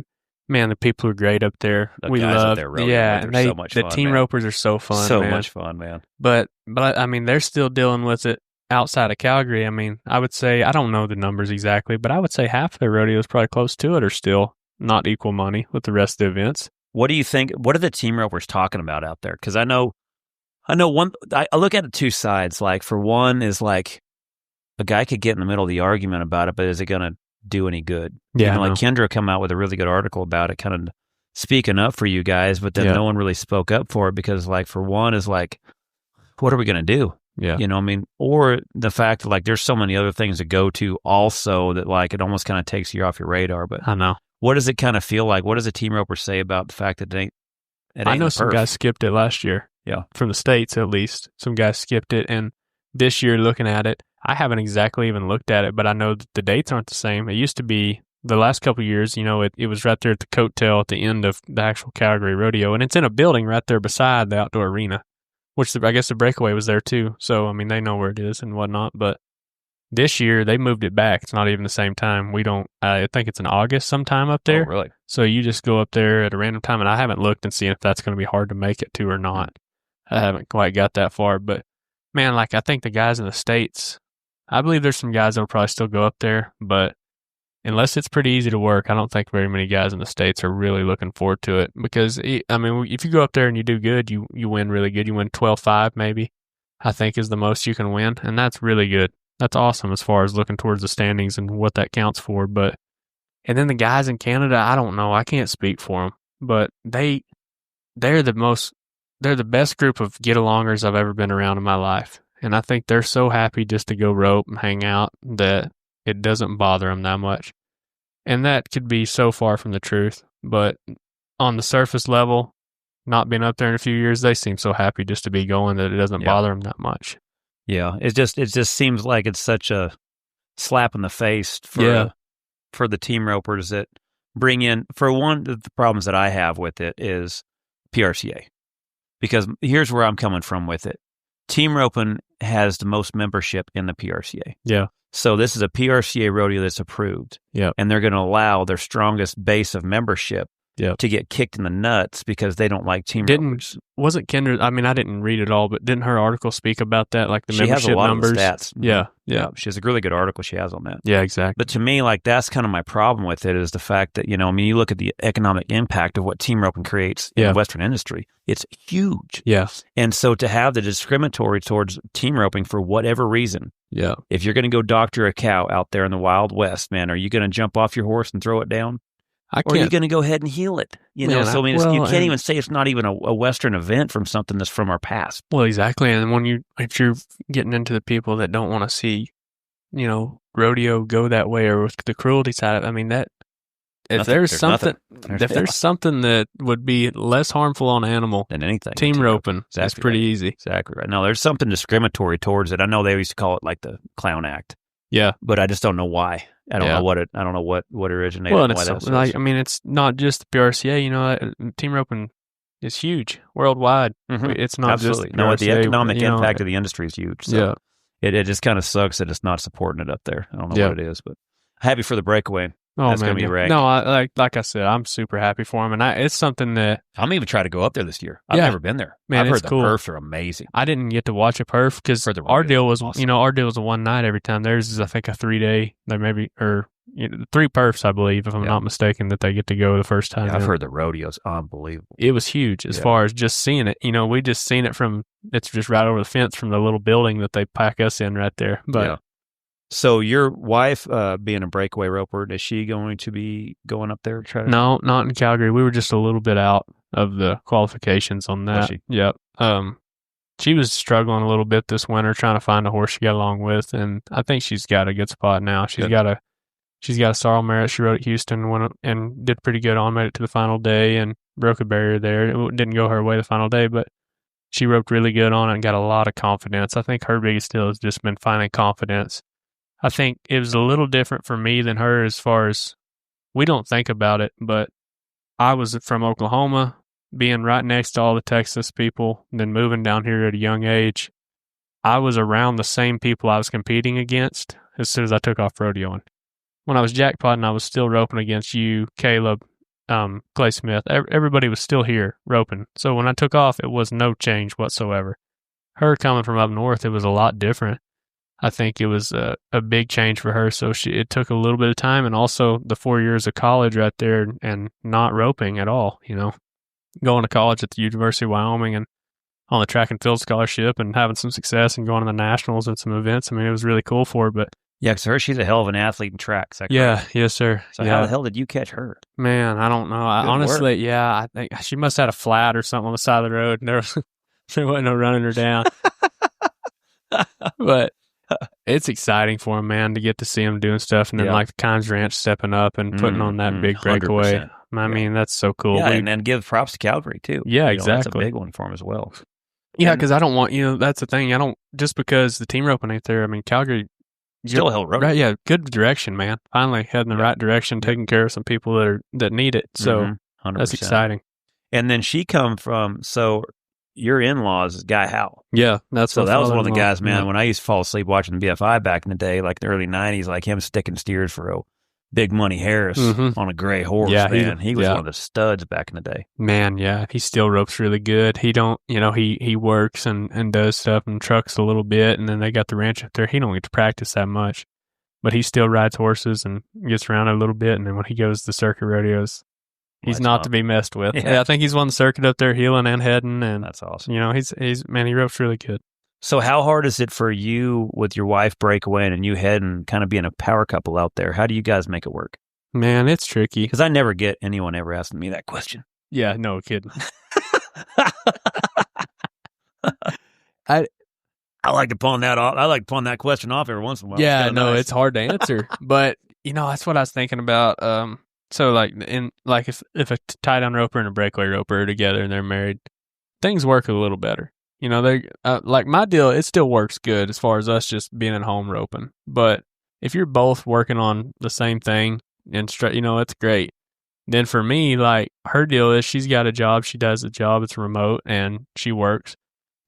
Man, the people are great up there. We love, and so much fun, team ropers are so fun, so much fun, man. But I mean, they're still dealing with it outside of Calgary. I mean, I would say I don't know the numbers exactly, but I would say half of their rodeos, probably close to it, are still not equal money with the rest of the events. What do you think? What are the team ropers talking about out there? Because I know one. I look at it two sides. Like for one is like, a guy could get in the middle of the argument about it, but is it going to do any good? Yeah, like Kendra come out with a really good article about it, kind of speaking up for you guys, but then no one really spoke up for it because, like, for one is like, what are we going to do? Yeah, or the fact that like there's so many other things to go to also that like it almost kind of takes you off your radar. But I know. What does it kind of feel like? What does a team roper say about the fact that it ain't I know some guys skipped it last year. Yeah, from the States at least, some guys skipped it, and this year looking at it. I haven't exactly even looked at it, but I know that the dates aren't the same. It used to be the last couple of years, it was right there at the coattail at the end of the actual Calgary rodeo, and it's in a building right there beside the outdoor arena, which I guess the breakaway was there too. So, I mean, they know where it is and whatnot, but this year they moved it back. It's not even the same time. I think it's in August sometime up there. Oh, really? So you just go up there at a random time, and I haven't looked and seen if that's going to be hard to make it to or not. I haven't quite got that far, but man, like I think the guys in the States, I believe there's some guys that will probably still go up there, but unless it's pretty easy to work, I don't think very many guys in the States are really looking forward to it because, I mean, if you go up there and you do good, you win really good. You win 12-5 maybe, I think is the most you can win, and that's really good. That's awesome as far as looking towards the standings and what that counts for. And then the guys in Canada, I don't know. I can't speak for them, but they're the best group of get-alongers I've ever been around in my life. And I think they're so happy just to go rope and hang out that it doesn't bother them that much. And that could be so far from the truth. But on the surface level, not being up there in a few years, they seem so happy just to be going that it doesn't bother them that much. Yeah, it just seems like it's such a slap in the face for the team ropers that bring in. For one, the problems that I have with it is PRCA. Because here's where I'm coming from with it. Team roping has the most membership in the PRCA. Yeah. So this is a PRCA rodeo that's approved. Yeah. And they're going to allow their strongest base of membership to get kicked in the nuts because they don't like team ropers. Wasn't Kendra? I mean, I didn't read it all, but didn't her article speak about that? Like the she membership has a lot numbers. Of the stats. Yeah. She has a really good article she has on that. Yeah, exactly. But to me, like that's kind of my problem with it is the fact that I mean, you look at the economic impact of what team roping creates in the Western industry. It's huge. Yeah. And so to have the discriminatory towards team roping for whatever reason. Yeah. If you're going to go doctor a cow out there in the Wild West, man, are you going to jump off your horse and throw it down? Or are you going to go ahead and heal it? You know, so I mean, you can't even say it's not even a Western event from something that's from our past. Well, exactly. And if you're getting into the people that don't want to see, rodeo go that way or with the cruelty side of it, I mean, if there's something that would be less harmful on an animal than anything, team roping, that's pretty easy. Exactly right. Now, there's something discriminatory towards it. I know they used to call it like the Clown Act. Yeah, but I just don't know why. I don't know what originated. Well, and it's not just the PRCA. Team roping is huge worldwide. Mm-hmm. It's not Absolutely. just the PRCA, the economic impact of the industry is huge. So it just kind of sucks that it's not supporting it up there. I don't know what it is, but happy for the breakaway. That's going to be rank. No, like I said, I'm super happy for him, and it's something that I'm even trying to go up there this year. I've never been there. Man, I've heard cool. The perfs are amazing. I didn't get to watch a perf because our deal was, awesome. Our deal was a one night every time. Theirs is, I think, a 3-day. There maybe 3 perfs, I believe, if I'm not mistaken, that they get to go the first time. Yeah, I've heard the rodeo's unbelievable. It was huge as far as just seeing it. We just seen it from. It's just right over the fence from the little building that they pack us in right there. But. So your wife, being a breakaway roper, is she going to be going up there? No, not in Calgary. We were just a little bit out of the qualifications on that. Yep. She was struggling a little bit this winter trying to find a horse she got along with, and I think she's got a good spot now. She's got a sorrel mare she rode at Houston, went and did pretty good on, made it to the final day and broke a barrier there. It didn't go her way the final day, but she roped really good on it and got a lot of confidence. I think her biggest deal has just been finding confidence. I think it was a little different for me than her as far as we don't think about it, but I was from Oklahoma, being right next to all the Texas people, then moving down here at a young age. I was around the same people I was competing against as soon as I took off rodeoing. When I was jackpotting, I was still roping against you, Caleb, Clay Smith. Everybody was still here roping. So when I took off, it was no change whatsoever. Her coming from up north, it was a lot different. I think it was a big change for her. So it took a little bit of time, and also the 4 years of college right there and not roping at all, going to college at the University of Wyoming and on the track and field scholarship and having some success and going to the nationals and some events. I mean, it was really cool for her, but yeah, because she's a hell of an athlete in track. Is that correct? Yes, sir. So how the hell did you catch her? Man, I don't know. Honestly, I think she must have had a flat or something on the side of the road, and there wasn't no running her down. But it's exciting for him, man, to get to see him doing stuff, and then like the Kimes Ranch stepping up and putting on that big breakaway. 100%. I mean, that's so cool. Yeah, and then give props to Calgary too. Yeah, exactly. That's a big one for him as well. Yeah, because I don't want that's the thing. I don't just because the team roping ain't there. I mean, Calgary still held rope. Right? Yeah, good direction, man. Finally heading the right direction, taking care of some people that need it. So that's exciting. And then she come from your in-laws is Guy Howell. Yeah, that was one of the guys, man. Yeah. When I used to fall asleep watching the BFI back in the day, like the early 90s, like him sticking steers for a Big Money Harris on a gray horse, man. He was one of the studs back in the day. Man, yeah. He still ropes really good. He don't, he works and does stuff and trucks a little bit, and then they got the ranch up there. He don't get to practice that much, but he still rides horses and gets around a little bit, and then when he goes to the circuit rodeos, he's not to be messed with. Yeah, I think he's won the circuit up there, heeling and heading, and that's awesome. He ropes really good. So how hard is it for you with your wife breakaway and you heading, kind of being a power couple out there? How do you guys make it work? Man, it's tricky. Because I never get anyone ever asking me that question. Yeah, no kidding. I like to pawn that off. I like to pawn that question off every once in a while. Yeah, no, it's hard to answer. But that's what I was thinking about. So if a tie down roper and a breakaway roper are together and they're married, things work a little better. They like my deal. It still works good as far as us just being at home roping. But if you're both working on the same thing and it's great. Then for me, like her deal is she's got a job. She does a job. It's remote and she works.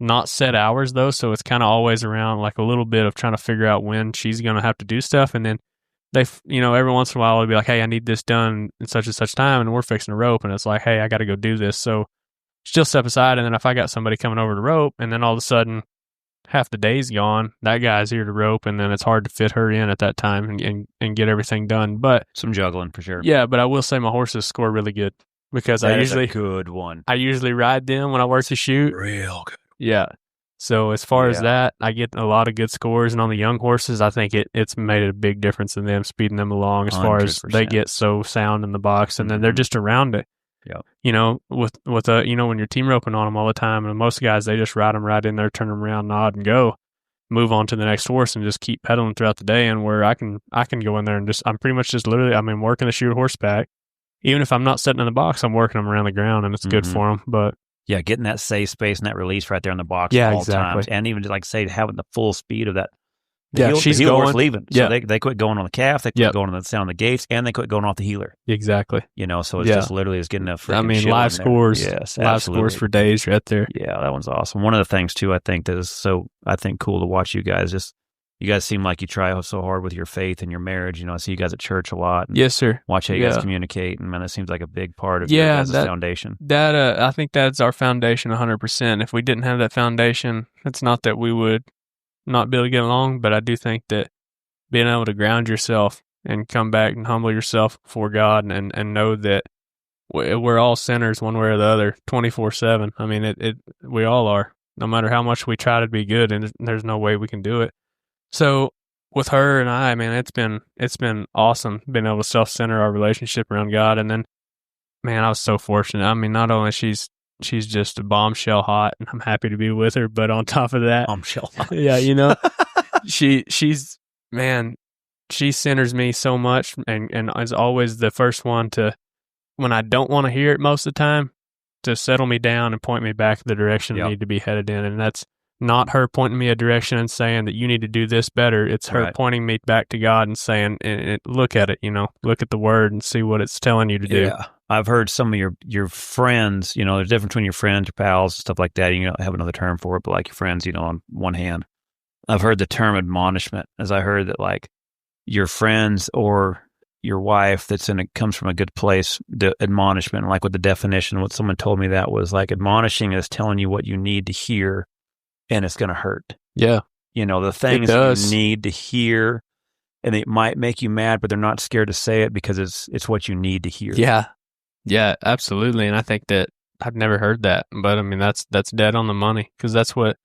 Not set hours though, so it's kind of always around like a little bit of trying to figure out when she's going to have to do stuff. And then every once in a while it'll be like, hey, I need this done in such and such time, and we're fixing a rope, and it's like, hey, I got to go do this. So she'll step aside, and then if I got somebody coming over to rope, and then all of a sudden half the day's gone, that guy's here to rope, and then it's hard to fit her in at that time and get everything done. But some juggling for sure. Yeah, but I will say my horses score really good because that is a good one. I usually ride them when I work the shoot. Real good. Yeah. So as far as that, I get a lot of good scores, and on the young horses, I think it's made a big difference in them, speeding them along as 100%. Far as they get so sound in the box, and then they're just around it. Yeah. With when you're team roping on them all the time, and most guys, they just ride them right in there, turn them around, nod, and go, move on to the next horse, and just keep pedaling throughout the day. And where I can go in there and I'm pretty much just literally, working the shoot horseback. Even if I'm not sitting in the box, I'm working them around the ground, and it's good for them. But yeah, getting that safe space and that release right there in the box at all times, and even like say having the full speed of that. She's the going. Horse leaving. So they quit going on the calf, they quit going on the sound of the gates, and they quit going off the heeler. Exactly. So it's just literally is getting a freaking live scores. Yes, live scores for days right there. Yeah, that one's awesome. One of the things too, I think that is so cool to watch you guys. Just you guys seem like you try so hard with your faith and your marriage. I see you guys at church a lot. Yes, sir. Watch how you guys communicate, and man, it seems like a big part of your guys' foundation. I think that's our foundation 100%. If we didn't have that foundation, it's not that we would not be able to get along, but I do think that being able to ground yourself and come back and humble yourself before God and know that we're all sinners one way or the other 24/7. We all are, no matter how much we try to be good, and there's no way we can do it. So with her and I, man, it's been awesome being able to self-center our relationship around God. And then, man, I was so fortunate. Not only she's just a bombshell hot, and I'm happy to be with her, but on top of that, bombshell hot. Yeah, she's man, she centers me so much, and is always the first one to, when I don't want to hear it most of the time, to settle me down and point me back the direction I need to be headed in. And that's not her pointing me a direction and saying that you need to do this better. It's her pointing me back to God and saying, look at it, look at the word and see what it's telling you to do. Yeah. I've heard some of your friends, there's a difference between your friends, your pals, stuff like that. You have another term for it, but like your friends, on one hand, I've heard the term admonishment, as I heard that like your friends or your wife comes from a good place, the admonishment, like with the definition, what someone told me that was like admonishing is telling you what you need to hear, and it's going to hurt. Yeah. The things that you need to hear, and it might make you mad, but they're not scared to say it because it's what you need to hear. Yeah. Yeah, absolutely. And I think that I've never heard that, but that's dead on the money, because that's what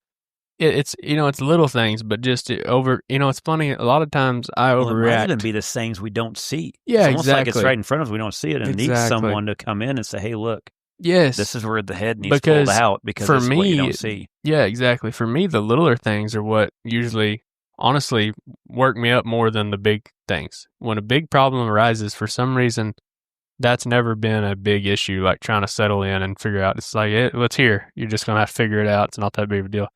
it's, it's little things, but just over, it's funny. A lot of times I overreact. It might be the things we don't see. Yeah, it's almost exactly. like it's right in front of us. We don't see it, and it needs someone to come in and say, hey, look. Yes. This is where the head needs pulled out, because for me, what you don't see. Yeah, exactly. For me, the littler things are what usually, honestly, work me up more than the big things. When a big problem arises, for some reason, that's never been a big issue, like trying to settle in and figure out. It's like, it's here. You're just going to have to figure it out. It's not that big of a deal.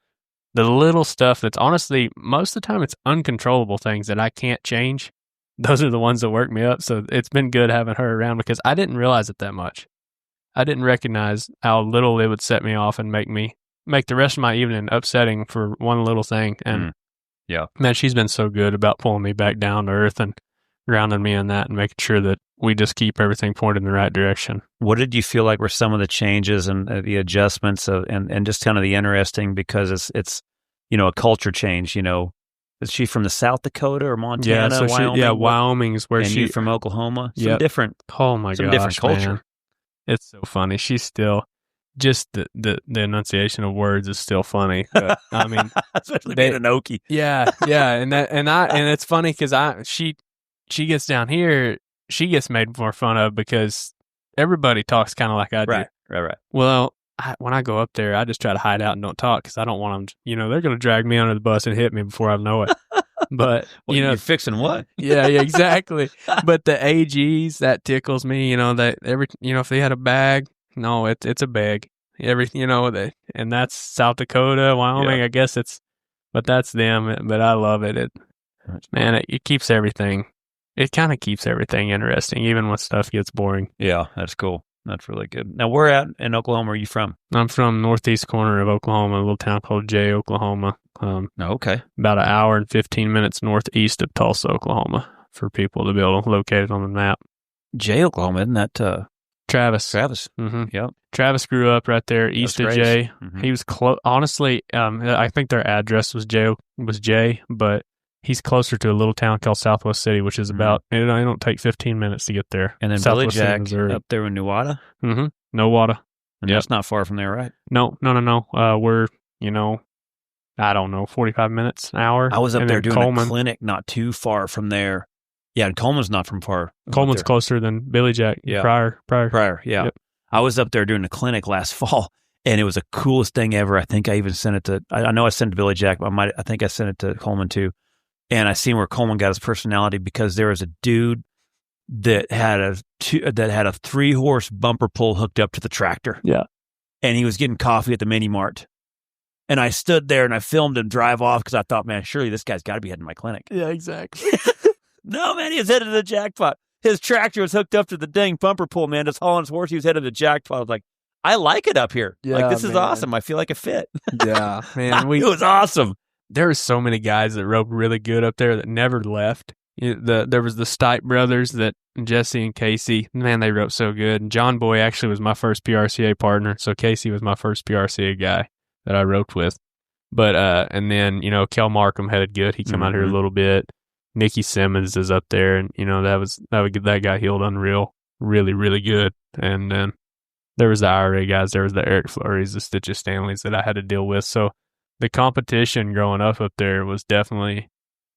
The little stuff that's honestly, most of the time, it's uncontrollable things that I can't change. Those are the ones that work me up. So it's been good having her around, because I didn't realize it that much. I didn't recognize how little it would set me off and make the rest of my evening upsetting for one little thing. And man, she's been so good about pulling me back down to earth and grounding me in that and making sure that we just keep everything pointed in the right direction. What did you feel like were some of the changes and the adjustments and just kind of the interesting, because it's a culture change, Is she from the South Dakota or Montana? Yeah, so Wyoming? Wyoming's where and she... you from Oklahoma? Some different... Oh my some gosh, different culture. Man. It's so funny. She's still... Just the enunciation of words is still funny. But, especially being an Okie. Yeah, and it's funny because she gets down here, she gets made more fun of because everybody talks kind of like I do. Right. Well, when I go up there, I just try to hide out and don't talk because I don't want them. They're going to drag me under the bus and hit me before I know it. But you're fixing what? Yeah, exactly. But the AGs, that tickles me. That if they had a bag. No, it's a bag. And that's South Dakota, Wyoming. Yeah. I guess but that's them. But I love it. It keeps everything. It kind of keeps everything interesting, even when stuff gets boring. Yeah, that's cool. That's really good. Now, where at in Oklahoma are you from? I'm from northeast corner of Oklahoma, a little town called Jay, Oklahoma. Okay. About an hour and 15 minutes northeast of Tulsa, Oklahoma. for people to be able to locate it on the map. Jay, Oklahoma, isn't that Travis. Mm-hmm. Yep. Travis grew up right there east of Jay. Mm-hmm. He was close. Honestly, I think their address was Jay, but he's closer to a little town called Southwest City, which is about, it don't take 15 minutes to get there. And then Southwest Billy City, Jack Missouri. up there in Nuwata. Mm-hmm. Nowata. And that's not far from there, right? No. We're, I don't know, 45 minutes, an hour. I was up And there then doing Coleman. a clinic not too far from there. Yeah, and Coleman's not from far. Coleman's closer than Billy Jack. Yeah. Prior. Yeah. Yep. I was up there doing a clinic last fall, and it was the coolest thing ever. I think I even sent it to, I know I sent it to Billy Jack, but I think I sent it to Coleman too. And I seen where Coleman got his personality because there was a dude that had a 3-horse bumper pull hooked up to the tractor. Yeah. And he was getting coffee at the mini mart. And I stood there and I filmed him drive off because I thought, man, surely this guy's got to be heading to my clinic. Yeah, exactly. No, man, he was headed to the jackpot. His tractor was hooked up to the dang bumper pull, man. Just hauling his horse. He was headed to the jackpot. I was like, I like it up here. Yeah, like, this is man. awesome. I feel like a fit. Yeah, man. It was awesome. There were so many guys that roped really good up there that never left. There was the Stipe brothers, that Jesse and Casey. Man, they roped so good. And John Boy actually was my first PRCA partner, so Casey was my first PRCA guy that I roped with. But and then Kel Markham headed good. He come out here a little bit. Nicky Simmons is up there, and that guy healed unreal, really, really good. And then there was the IRA guys. There was the Eric Flurries, the Stitches Stanleys that I had to deal with. So the competition growing up there was definitely,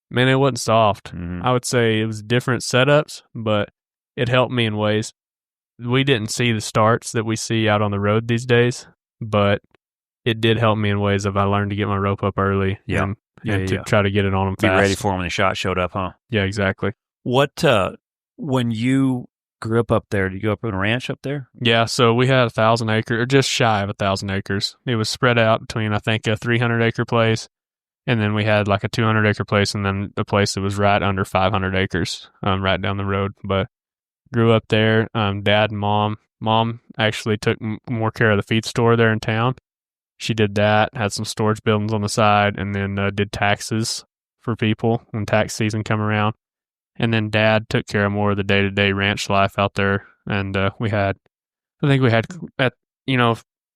man, it wasn't soft. I would say it was different setups, but it helped me in ways. We didn't see the starts that we see out on the road these days, but it did help me in ways of I learned to get my rope up early. Yeah. And to try to get it on them Be fast. ready for him when the shot showed up, huh? Yeah, exactly. What, when you grew up there, did you go up on a ranch up there? Yeah, so we had 1,000 acres, or just shy of 1,000 acres. It was spread out between, I think, a 300-acre place, and then we had like a 200-acre place, and then the place that was right under 500 acres, right down the road. But grew up there. Dad and Mom actually took more care of the feed store there in town. She did that, had some storage buildings on the side, and then did taxes for people when tax season come around. And then Dad took care of more of the day-to-day ranch life out there. And we had at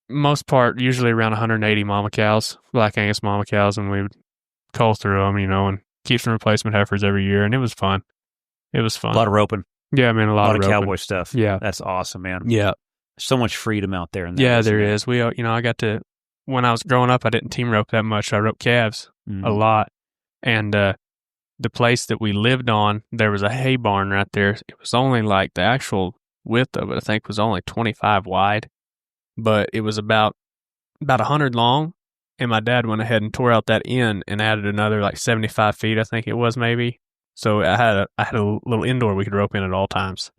most part, usually around 180 mama cows, Black Angus mama cows, and we would cull through them, and keep some replacement heifers every year. And it was fun. It was fun. A lot of roping. Yeah, man, a lot of roping. cowboy stuff. Yeah. That's awesome, man. Yeah. So much freedom out there. Yeah, there is. We, I got to, when I was growing up, I didn't team rope that much. I roped calves a lot. And the place that we lived on, there was a hay barn right there. It was only like the actual width of it, I think, was only 25 wide, but it was about 100 long. And my dad went ahead and tore out that end and added another like 75 feet, I think it was maybe. So I had a little indoor we could rope in at all times.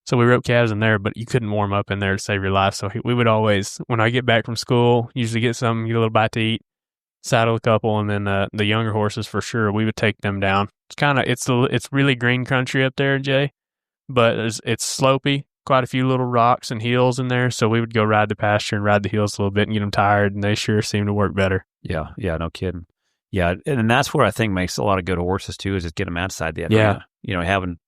So we roped calves in there, but you couldn't warm up in there to save your life. So we would always, when I get back from school, usually get a little bite to eat, saddle a couple, and then the younger horses for sure, we would take them down. It's really green country up there, Jay, but it's slopey, quite a few little rocks and hills in there. So we would go ride the pasture and ride the hills a little bit and get them tired, and they sure seem to work better. Yeah, no kidding. Yeah, and that's what I think makes a lot of good horses too, is just get them outside the arena. Having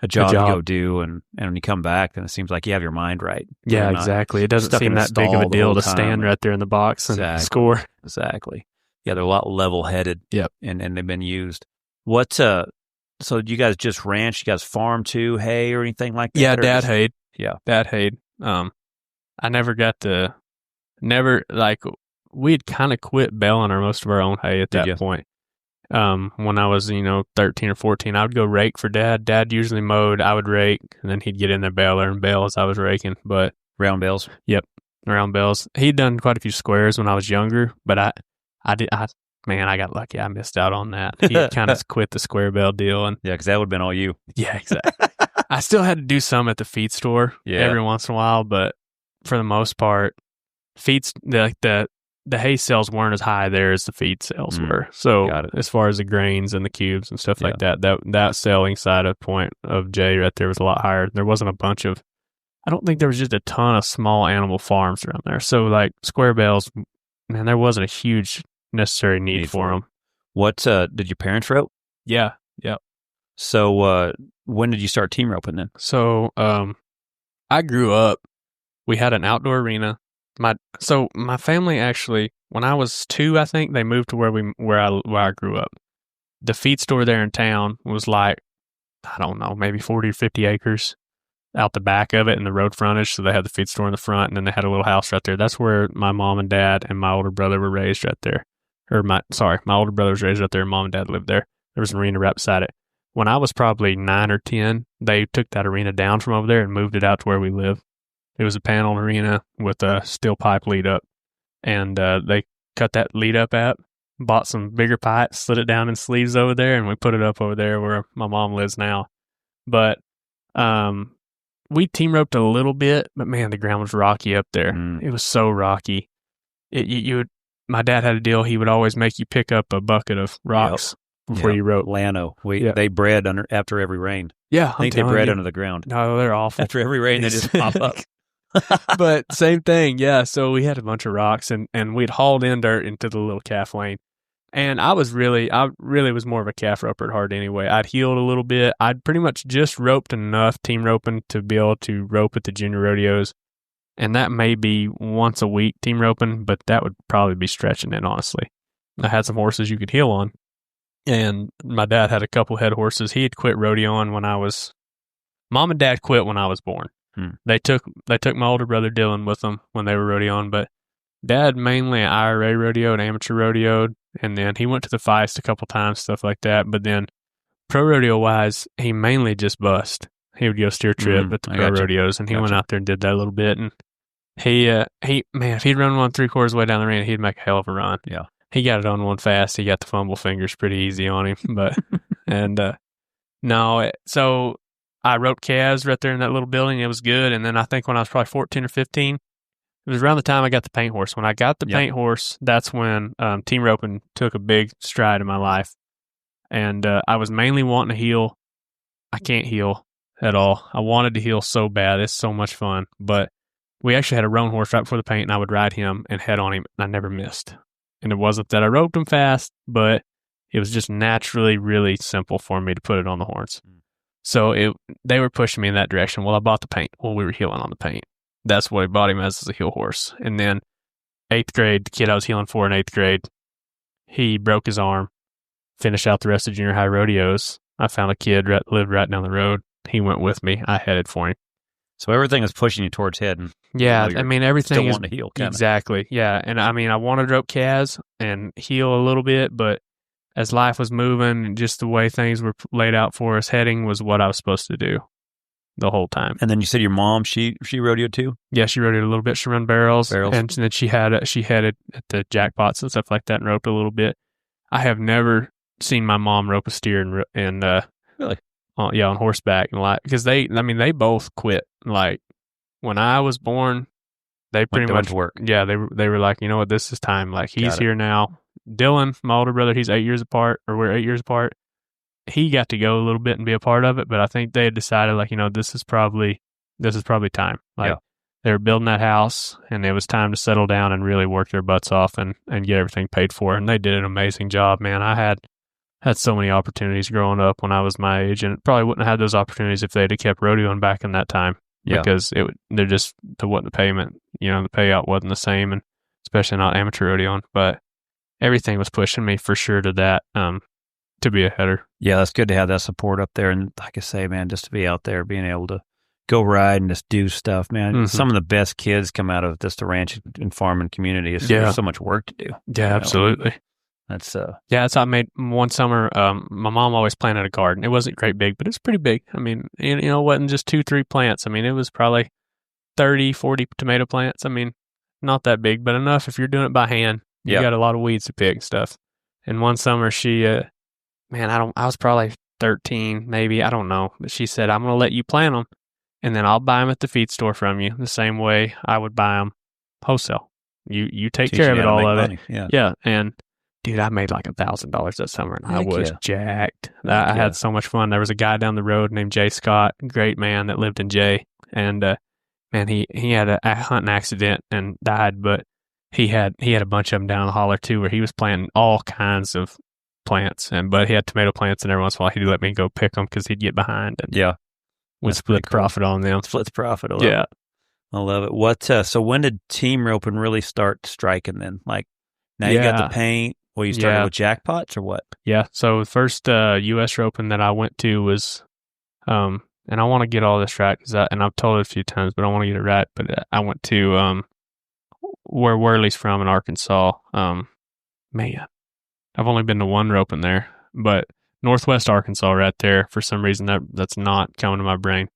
a job to go do, and when you come back, then it seems like you have your mind right. Yeah, exactly. It doesn't seem that big of a deal to stand right there in the box and score. Exactly. Yeah, they're a lot level-headed. Yep. And they've been used. What, so you guys just ranch, you guys farm too, hay or anything like that? Yeah, Dad hayed. Yeah. Dad hayed. I never we'd kind of quit baling most of our own hay at that point. When I was, 13 or 14, I would go rake for Dad. Dad usually mowed, I would rake, and then he'd get in the baler and bale as I was raking. But round bales? Yep, round bales. He'd done quite a few squares when I was younger, but I got lucky. I missed out on that. He kind of quit the square bale deal. And yeah, because that would have been all you. Yeah, exactly. I still had to do some at the feed store every once in a while, but for the most part, the hay sales weren't as high there as the feed sales were. So as far as the grains and the cubes and stuff like that selling side of point of Jay right there was a lot higher. There wasn't I don't think there was just a ton of small animal farms around there. So like square bales, man, there wasn't a huge necessary need for them. What, did your parents rope? Yeah. Yep. So when did you start team roping then? So I grew up, we had an outdoor arena. My family actually, when I was 2, I think, they moved to where I grew up. The feed store there in town was like, I don't know, maybe 40 or 50 acres out the back of it and the road frontage. So they had the feed store in the front, and then they had a little house right there. That's where my mom and dad and my older brother were raised right there. My older brother was raised right there and mom and dad lived there. There was an arena right beside it. When I was probably 9 or 10, they took that arena down from over there and moved it out to where we live. It was a panel arena with a steel pipe lead up. And they cut that lead up out, bought some bigger pipes, slid it down in sleeves over there, and we put it up over there where my mom lives now. But we team roped a little bit, but man, the ground was rocky up there. It was so rocky. My dad had a deal. He would always make you pick up a bucket of rocks before you rope. Llano. They bred after every rain. Yeah, I think they bred under the ground. No, they're awful. After every rain, they just pop up. But same thing, yeah. So we had a bunch of rocks, and we'd hauled in dirt into the little calf lane. And I really was more of a calf roper at heart anyway. I'd healed a little bit. I'd pretty much just roped enough team roping to be able to rope at the junior rodeos. And that may be once a week team roping, but that would probably be stretching it, honestly. I had some horses you could heel on. And my dad had a couple head horses. He had quit rodeoing Mom and Dad quit when I was born. They took my older brother Dylan with them when they were rodeoing, but Dad mainly an IRA rodeoed, amateur rodeoed, and then he went to the Feist a couple times, stuff like that. But then pro rodeo wise, he mainly just bust. He would go steer trip at the pro rodeos, and he went out there and did that a little bit. And he if he'd run 1 3/4 way down the arena, he'd make a hell of a run. Yeah, he got it on one fast. He got the fumble fingers pretty easy on him, but so I roped calves right there in that little building. It was good. And then I think when I was probably 14 or 15, it was around the time I got the paint horse. When I got the paint horse, that's when team roping took a big stride in my life. And I was mainly wanting to heel. I can't heel at all. I wanted to heel so bad. It's so much fun. But we actually had a roan horse right before the paint, and I would ride him and head on him, and I never missed. And it wasn't that I roped him fast, but it was just naturally really simple for me to put it on the horns. So they were pushing me in that direction. Well, I bought the paint. Well, we were heeling on the paint. That's what I bought him as a heel horse. And then 8th grade, the kid I was heeling for in 8th grade, he broke his arm, finished out the rest of junior high rodeos. I found a kid lived right down the road. He went with me. I headed for him. So everything is pushing you towards head. And everything still is wanting to heel. Exactly. Yeah. And I wanted to rope calves and heel a little bit, but as life was moving and just the way things were laid out for us, heading was what I was supposed to do the whole time. And then you said your mom, she rodeoed too? Yeah, she rodeoed a little bit. She ran barrels. And then she headed at the jackpots and stuff like that and roped a little bit. I have never seen my mom rope a steer and really? On horseback, and because they both quit. Like when I was born, they pretty much work. Yeah, they were like, you know what, this is time. Like he's here now. Dylan, my older brother, he's 8 years apart, or we're 8 years apart. He got to go a little bit and be a part of it, but I think they had decided, like, you know, this is probably time. Like they were building that house, and it was time to settle down and really work their butts off and get everything paid for. And they did an amazing job, man. I had so many opportunities growing up when I was my age, and probably wouldn't have had those opportunities if they'd have kept rodeoing back in that time. Yeah. Because there wasn't the payment, the payout wasn't the same, and especially not amateur rodeoing. But everything was pushing me for sure to that, to be a header. Yeah, that's good to have that support up there. And like I say, man, just to be out there, being able to go ride and just do stuff, man. Mm-hmm. Some of the best kids come out of just the ranch and farming community. There's so much work to do. Yeah, absolutely. That's that's how I made one summer. My mom always planted a garden. It wasn't great big, but it's pretty big. I mean, it wasn't just 2-3 plants. I mean, it was probably 30-40 tomato plants. I mean, not that big, but enough if you're doing it by hand. You got a lot of weeds to pick and stuff. And one summer she, I was probably 13, maybe, I don't know. But she said, I'm going to let you plant them, and then I'll buy them at the feed store from you the same way I would buy them wholesale. You take care of it, all of it. Yeah. And dude, I made like $1,000 that summer, and I was jacked. I had so much fun. There was a guy down the road named Jay Scott, great man that lived in Jay. And, man, he had a hunting accident and died, but he had a bunch of them down the holler too, where he was planting all kinds of plants, but he had tomato plants, and every once in a while he'd let me go pick them because he'd get behind. And Yeah. we'd split the profit on them. Split the profit. I love Yeah. it. I love it. What? So when did team roping really start striking then? Like now you got the paint. Well, you started with jackpots or what? Yeah. So the first U.S. roping that I went to was, and I want to get all this right, and I've told it a few times, but I want to get it right. But I went to where Worley's from in Arkansas. Man, I've only been to one roping there, but Northwest Arkansas right there. For some reason, that's not coming to my brain.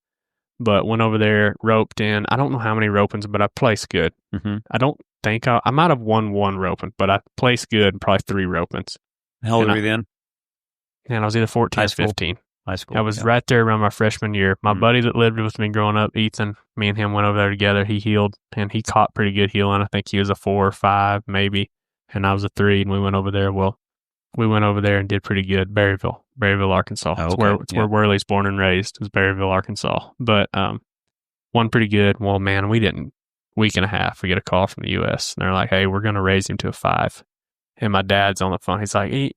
But went over there, roped in. I don't know how many ropings, but I placed good. Mm-hmm. I don't think I might have won one roping, but I placed good in probably 3 ropings. How old were you then? And I was either 14 or 15. High school. I was right there around my freshman year. My buddy that lived with me growing up, Ethan, me and him went over there together. He healed, and he caught pretty good healing. I think he was a 4 or 5, maybe, and I was a 3, and we went over there. Well, we went over there and did pretty good. Berryville, Arkansas. Oh, It's where Worley's born and raised, is Berryville, Arkansas. But won pretty good. Well, man, we didn't. Week and a half, we get a call from the U.S. and they're like, "Hey, we're going to raise him to a 5." And my dad's on the phone. He's like, "Hey,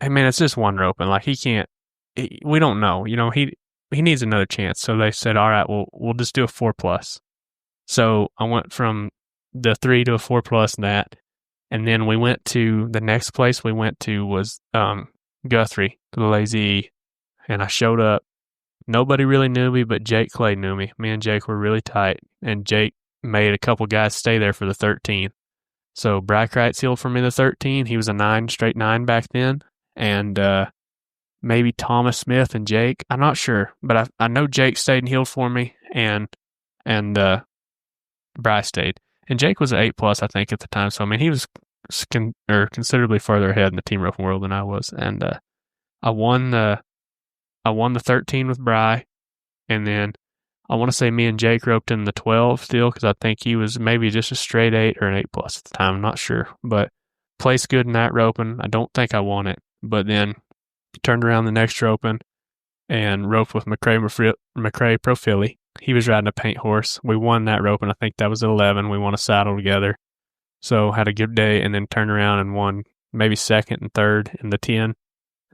man, it's just one roping. Like he can't. We don't know. You know, he needs another chance." So they said, "All right, we'll just do a 4+." So I went from the 3 to a 4+ in that. And then we went to the next place we went to was Guthrie, to the Lazy E. And I showed up. Nobody really knew me, but Jake Clay knew me. Me and Jake were really tight. And Jake made a couple guys stay there for the 13. So Brackwright sealed for me the 13. He was a 9, straight 9 back then. And maybe Thomas Smith and Jake. I'm not sure. But I know Jake stayed and healed for me. And Bryce stayed. And Jake was an 8+, I think, at the time. So, I mean, he was considerably further ahead in the team roping world than I was. And I won the 13 with Bry. And then I want to say me and Jake roped in the 12 still, because I think he was maybe just a straight 8 or an 8+ at the time. I'm not sure. But placed good in that roping. I don't think I won it. But then turned around the next roping and roped with McCrae Pro Philly. He was riding a paint horse. We won that rope, and I think that was at 11. We won a saddle together. So had a good day, and then turned around and won maybe 2nd and 3rd in the 10,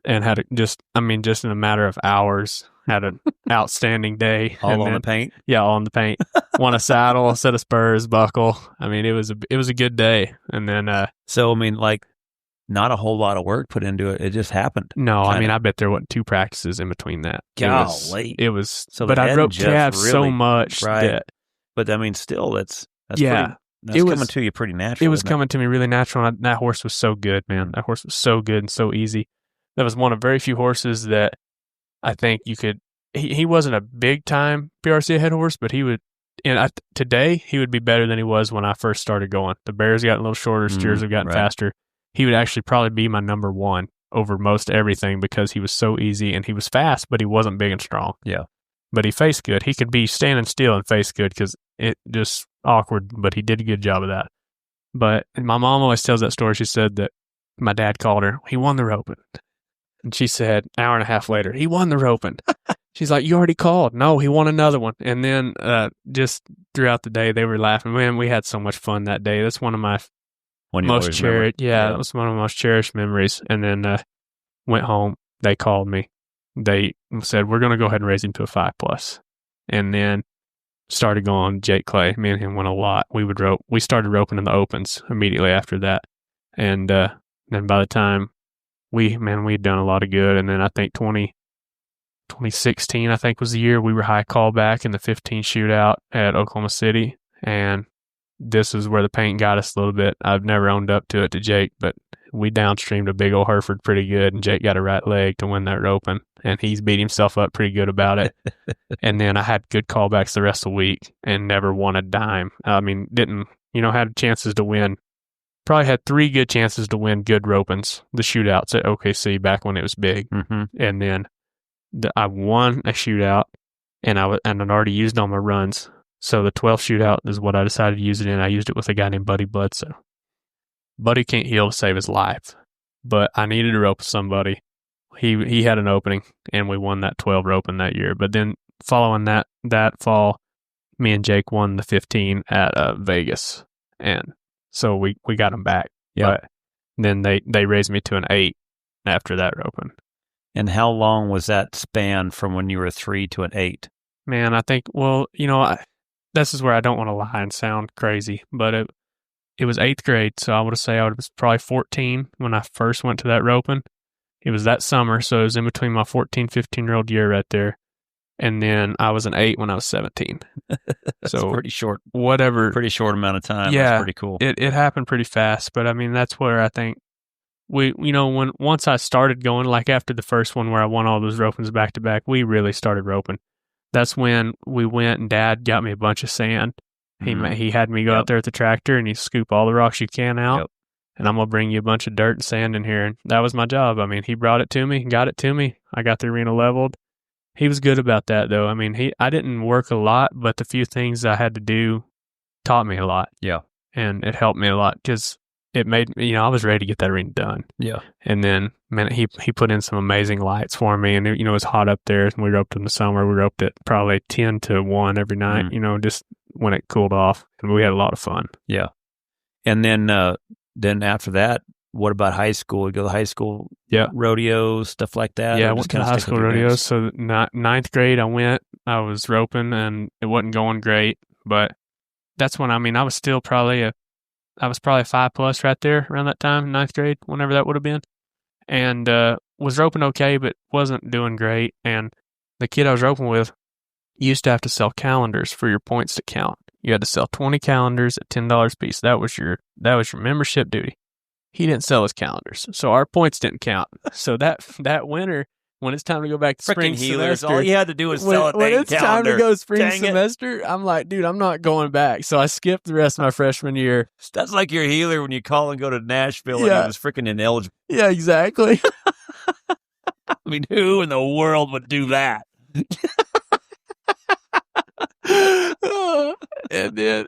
and had just in a matter of hours, had an outstanding day. All on the paint? Yeah, all on the paint. Won a saddle, a set of spurs, buckle. I mean, it was a good day. And then so I mean, like, not a whole lot of work put into it. It just happened. No, kinda. I mean, I bet there wasn't 2 practices in between that. Golly. It was so but I roped calves really, so much. Right. But I mean, still, that's yeah. That's coming to you pretty natural. It was coming to me really natural. And that horse was so good, man. That horse was so good and so easy. That was one of very few horses that I think you could. He wasn't a big time PRCA head horse, but he would. And today he would be better than he was when I first started going. The bears got a little shorter, steers have gotten faster. He would actually probably be my number 1 over most everything because he was so easy and he was fast, but he wasn't big and strong. Yeah. But he faced good. He could be standing still and face good because it just awkward, but he did a good job of that. But my mom always tells that story. She said that my dad called her. He won the roping. And she said, an hour and a half later, he won the roping. She's like, you already called. No, he won another one. And then just throughout the day, they were laughing. Man, we had so much fun that day. That's one of my most cherished. Yeah, that was one of my most cherished memories. And then went home. They called me. They said, we're going to go ahead and raise him to a 5+. And then started going Jake Clay. Me and him went a lot. We would rope. We started roping in the opens immediately after that. And then by the time we'd done a lot of good. And then I think 2016, I think, was the year we were high callback in the 15 shootout at Oklahoma City. And this is where the paint got us a little bit. I've never owned up to it to Jake, but we downstreamed a big old Hereford pretty good, and Jake got a right leg to win that roping, and he's beat himself up pretty good about it. And then I had good callbacks the rest of the week and never won a dime. I mean, had chances to win. Probably had 3 good chances to win good ropings, the shootouts at OKC back when it was big. Mm-hmm. And then I won a shootout, and I'd already used all my runs. So the 12th shootout is what I decided to use it in. I used it with a guy named Buddy Bledsoe. Buddy can't heal to save his life, but I needed to rope somebody. He had an opening, and we won that 12 roping that year. But then following that fall, me and Jake won the 15 at Vegas, and so we got him back. Yeah. But then they raised me to an 8, after that roping. And how long was that span from when you were 3 to an 8? Man, I think, this is where I don't want to lie and sound crazy, but it was 8th grade, so I would say I was probably 14 when I first went to that roping. It was that summer, so it was in between my 14, 15-year-old year right there. And then I was an 8 when I was 17. That's so pretty short. Whatever. Pretty short amount of time. Yeah. That's pretty cool. It happened pretty fast, but I mean, that's where I think once I started going, like after the first one where I won all those ropings back to back, we really started roping. That's when we went and Dad got me a bunch of sand. He had me go out there with the tractor and he scoop all the rocks you can out. Yep. And I'm going to bring you a bunch of dirt and sand in here. And that was my job. I mean, he brought it to me, got it to me. I got the arena leveled. He was good about that, though. I mean, I didn't work a lot, but the few things I had to do taught me a lot. Yeah. And it helped me a lot because it made me, I was ready to get that arena done. Yeah. And then, man, he put in some amazing lights for me. And, it was hot up there. And we roped in the summer. We roped it probably 10 to 1 every night, just when it cooled off. And we had a lot of fun. Yeah. And then after that, what about high school? You go to high school rodeos, stuff like that? Yeah, I went to high school rodeos. So 9th grade, I was roping, and it wasn't going great. But that's when, I was still probably a 5+ right there around that time, 9th grade, whenever that would have been. And was roping okay, but wasn't doing great. And the kid I was roping with used to have to sell calendars for your points to count. You had to sell 20 calendars at $10 a piece. That was your membership duty. He didn't sell his calendars, so our points didn't count. So that winter, when it's time to go back to spring semester, all you had to do was sell a when it's calendar. Time to go spring semester, I'm like, dude, I'm not going back. So I skipped the rest of my freshman year. That's like your healer when you call and go to Nashville and he was freaking ineligible. Yeah, exactly. I mean, who in the world would do that? And then,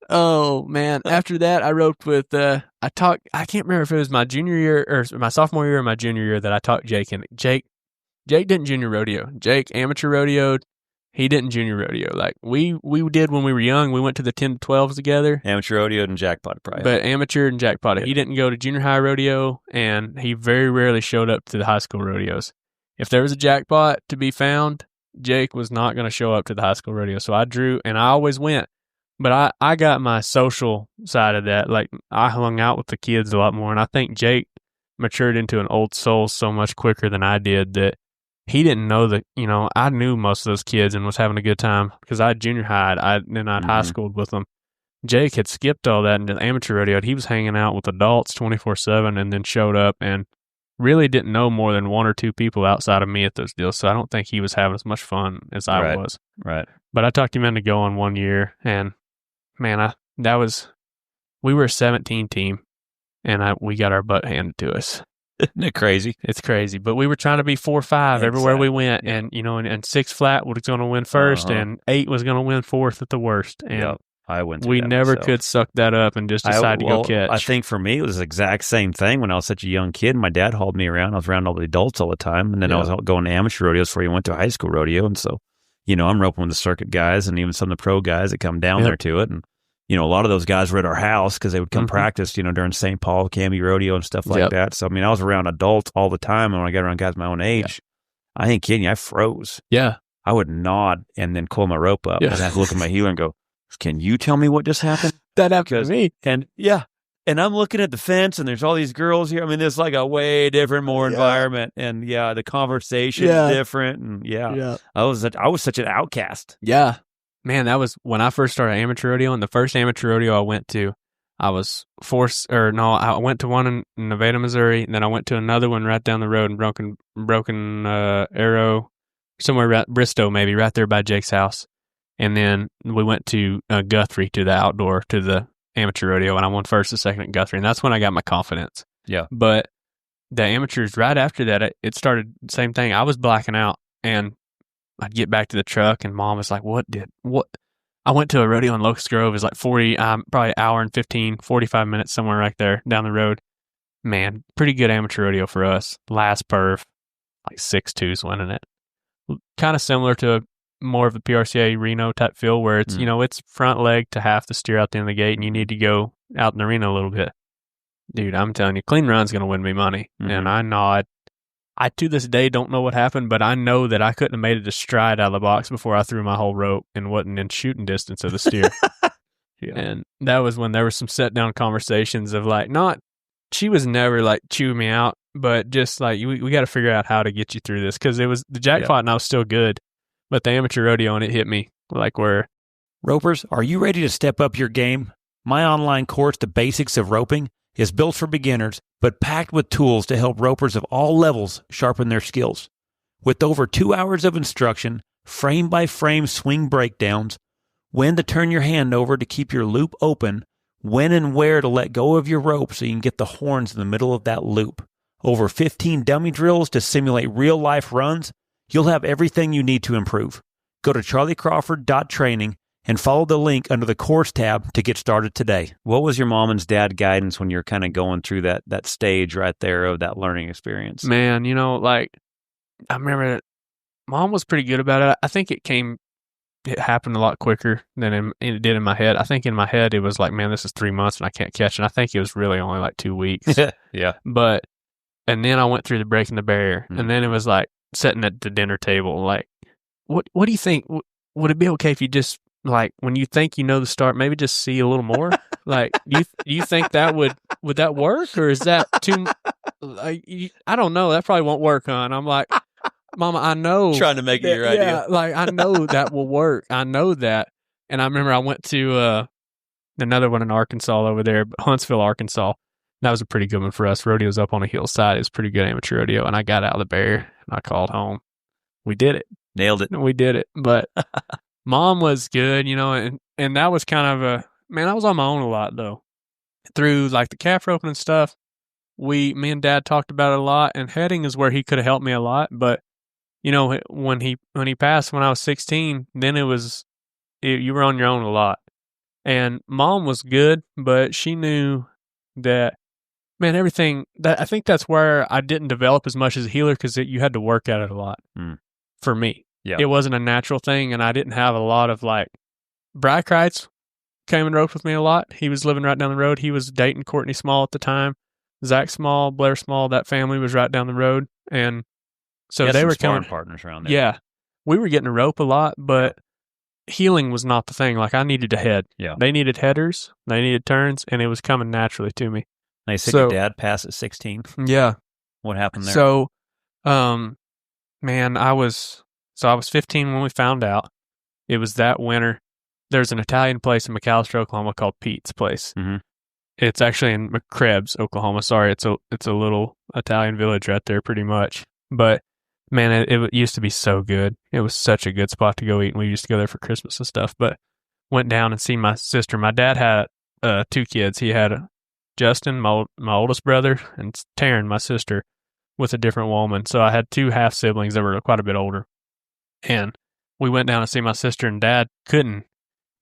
oh man! After that, I roped with. I can't remember if it was my junior year or my sophomore year or my junior year that I taught Jake. And Jake didn't junior rodeo. Jake amateur rodeoed. He didn't junior rodeo. Like we did when we were young. We went to the 10 to 12s together. Amateur rodeoed and jackpot probably. But amateur and jackpot. Yeah. He didn't go to junior high rodeo, and he very rarely showed up to the high school rodeos. If there was a jackpot to be found, Jake was not going to show up to the high school rodeo. So I drew, and I always went. But I got my social side of that. Like, I hung out with the kids a lot more, and I think Jake matured into an old soul so much quicker than I did that he didn't know that, I knew most of those kids and was having a good time because I had junior high, I'd high schooled with them. Jake had skipped all that into the amateur rodeo. He was hanging out with adults 24/7 and then showed up and really didn't know more than 1 or 2 people outside of me at those deals. So I don't think he was having as much fun as I was. Right. But I talked him into going 1 year, and man, we were a 17 team, and we got our butt handed to us. Isn't it crazy? It's crazy. But we were trying to be 4-5 everywhere we went, and and 6 flat was going to win first, and 8 was going to win fourth at the worst. And I went. We never could suck that up and just decide to go catch. I think for me, it was the exact same thing when I was such a young kid. My dad hauled me around. I was around all the adults all the time, and then I was going to amateur rodeos before he went to a high school rodeo, and so I'm roping with the circuit guys and even some of the pro guys that come down there to it, and a lot of those guys were at our house because they would come practice, during St. Paul, Canby Rodeo and stuff like that. So, I was around adults all the time. And when I got around guys my own age, I ain't kidding you, I froze. Yeah. I would nod and then coil my rope up. And I'd have to look at my healer and go, can you tell me what just happened? That happened to me. And and I'm looking at the fence and there's all these girls here. There's like a way different, more environment. And the conversation is different. And I was such an outcast. Yeah. Man, that was when I first started amateur rodeo, and the first amateur rodeo I went to, I went to one in Nevada, Missouri, and then I went to another one right down the road in Broken Arrow, somewhere Bristow maybe, right there by Jake's house. And then we went to Guthrie to the amateur rodeo, and I won first and second at Guthrie, and that's when I got my confidence. Yeah. But the amateurs, right after that, it started the same thing. I was blacking out, and I'd get back to the truck and Mom was like, what? I went to a rodeo in Locust Grove. It was like probably an hour and 45 minutes somewhere right there down the road. Man, pretty good amateur rodeo for us. Last perv, like 6'2's winning it. Kind of similar to more of a PRCA Reno type feel where it's, it's front leg to half the steer out the end of the gate and you need to go out in the arena a little bit. dude, I'm telling you, clean run's going to win me money. Mhm. And I know I to this day don't know what happened, but I know that I couldn't have made it a stride out of the box before I threw my whole rope and wasn't in shooting distance of the steer. Yeah. And that was when there were some set down conversations of like, she was never like chewing me out, but just like, we got to figure out how to get you through this. Cause it was the jackpot and I was still good, but the amateur rodeo and it hit me like where. Ropers, are you ready to step up your game? My online course, The Basics of Roping, is built for beginners, but packed with tools to help ropers of all levels sharpen their skills. With over 2 hours of instruction, frame-by-frame swing breakdowns, when to turn your hand over to keep your loop open, when and where to let go of your rope so you can get the horns in the middle of that loop, over 15 dummy drills to simulate real-life runs, you'll have everything you need to improve. Go to charlycrawford.training and follow the link under the course tab to get started today. What was your mom and dad guidance when you're kind of going through that stage right there of that learning experience? Man, like I remember that Mom was pretty good about it. I think it happened a lot quicker than it did in my head. I think in my head it was like, man, this is 3 months and I can't catch it. And I think it was really only like 2 weeks. Yeah. And then I went through the breaking the barrier. And then it was like sitting at the dinner table, like, what do you think? Would it be okay if you just, like, when you think you know the start, maybe just see a little more? Like, you think that would that work? Or is that too, I don't know. That probably won't work, huh? And I'm like, Mama, I know. Trying to make it your idea. Yeah, like, I know that will work. I know that. And I remember I went to another one in Arkansas over there, Huntsville, Arkansas. That was a pretty good one for us. Rodeo's up on a hillside. It was a pretty good amateur rodeo. And I got out of the barrier and I called home. We did it. Nailed it. We did it. But Mom was good, and that was kind of I was on my own a lot, though. Through, like, the calf roping and stuff, me and Dad talked about it a lot, and heading is where he could have helped me a lot. But, when he passed when I was 16, then you were on your own a lot. And Mom was good, but she knew that, man, everything, I think that's where I didn't develop as much as a healer, because you had to work at it a lot for me. Yeah. It wasn't a natural thing, and I didn't have a lot of, like, Bry Kreitz came and roped with me a lot. He was living right down the road. He was dating Courtney Small at the time. Zach Small, Blair Small, that family was right down the road. And so they were coming. Partners around there. Yeah. We were getting to rope a lot, but healing was not the thing. Like, I needed a head. Yeah. They needed headers. They needed turns, and it was coming naturally to me. They said your dad passed at 16. Yeah. What happened there? So, man, I was 15 when we found out. It was that winter. There's an Italian place in McAllister, Oklahoma called Pete's Place. Mm-hmm. It's actually in Krebs, Oklahoma. Sorry, it's a little Italian village right there, pretty much. But man, it used to be so good. It was such a good spot to go eat, and we used to go there for Christmas and stuff. But went down and see my sister. My dad had 2 kids. He had Justin, my oldest brother, and Taryn, my sister, with a different woman. So I had 2 half siblings that were quite a bit older. And we went down to see my sister, and Dad couldn't.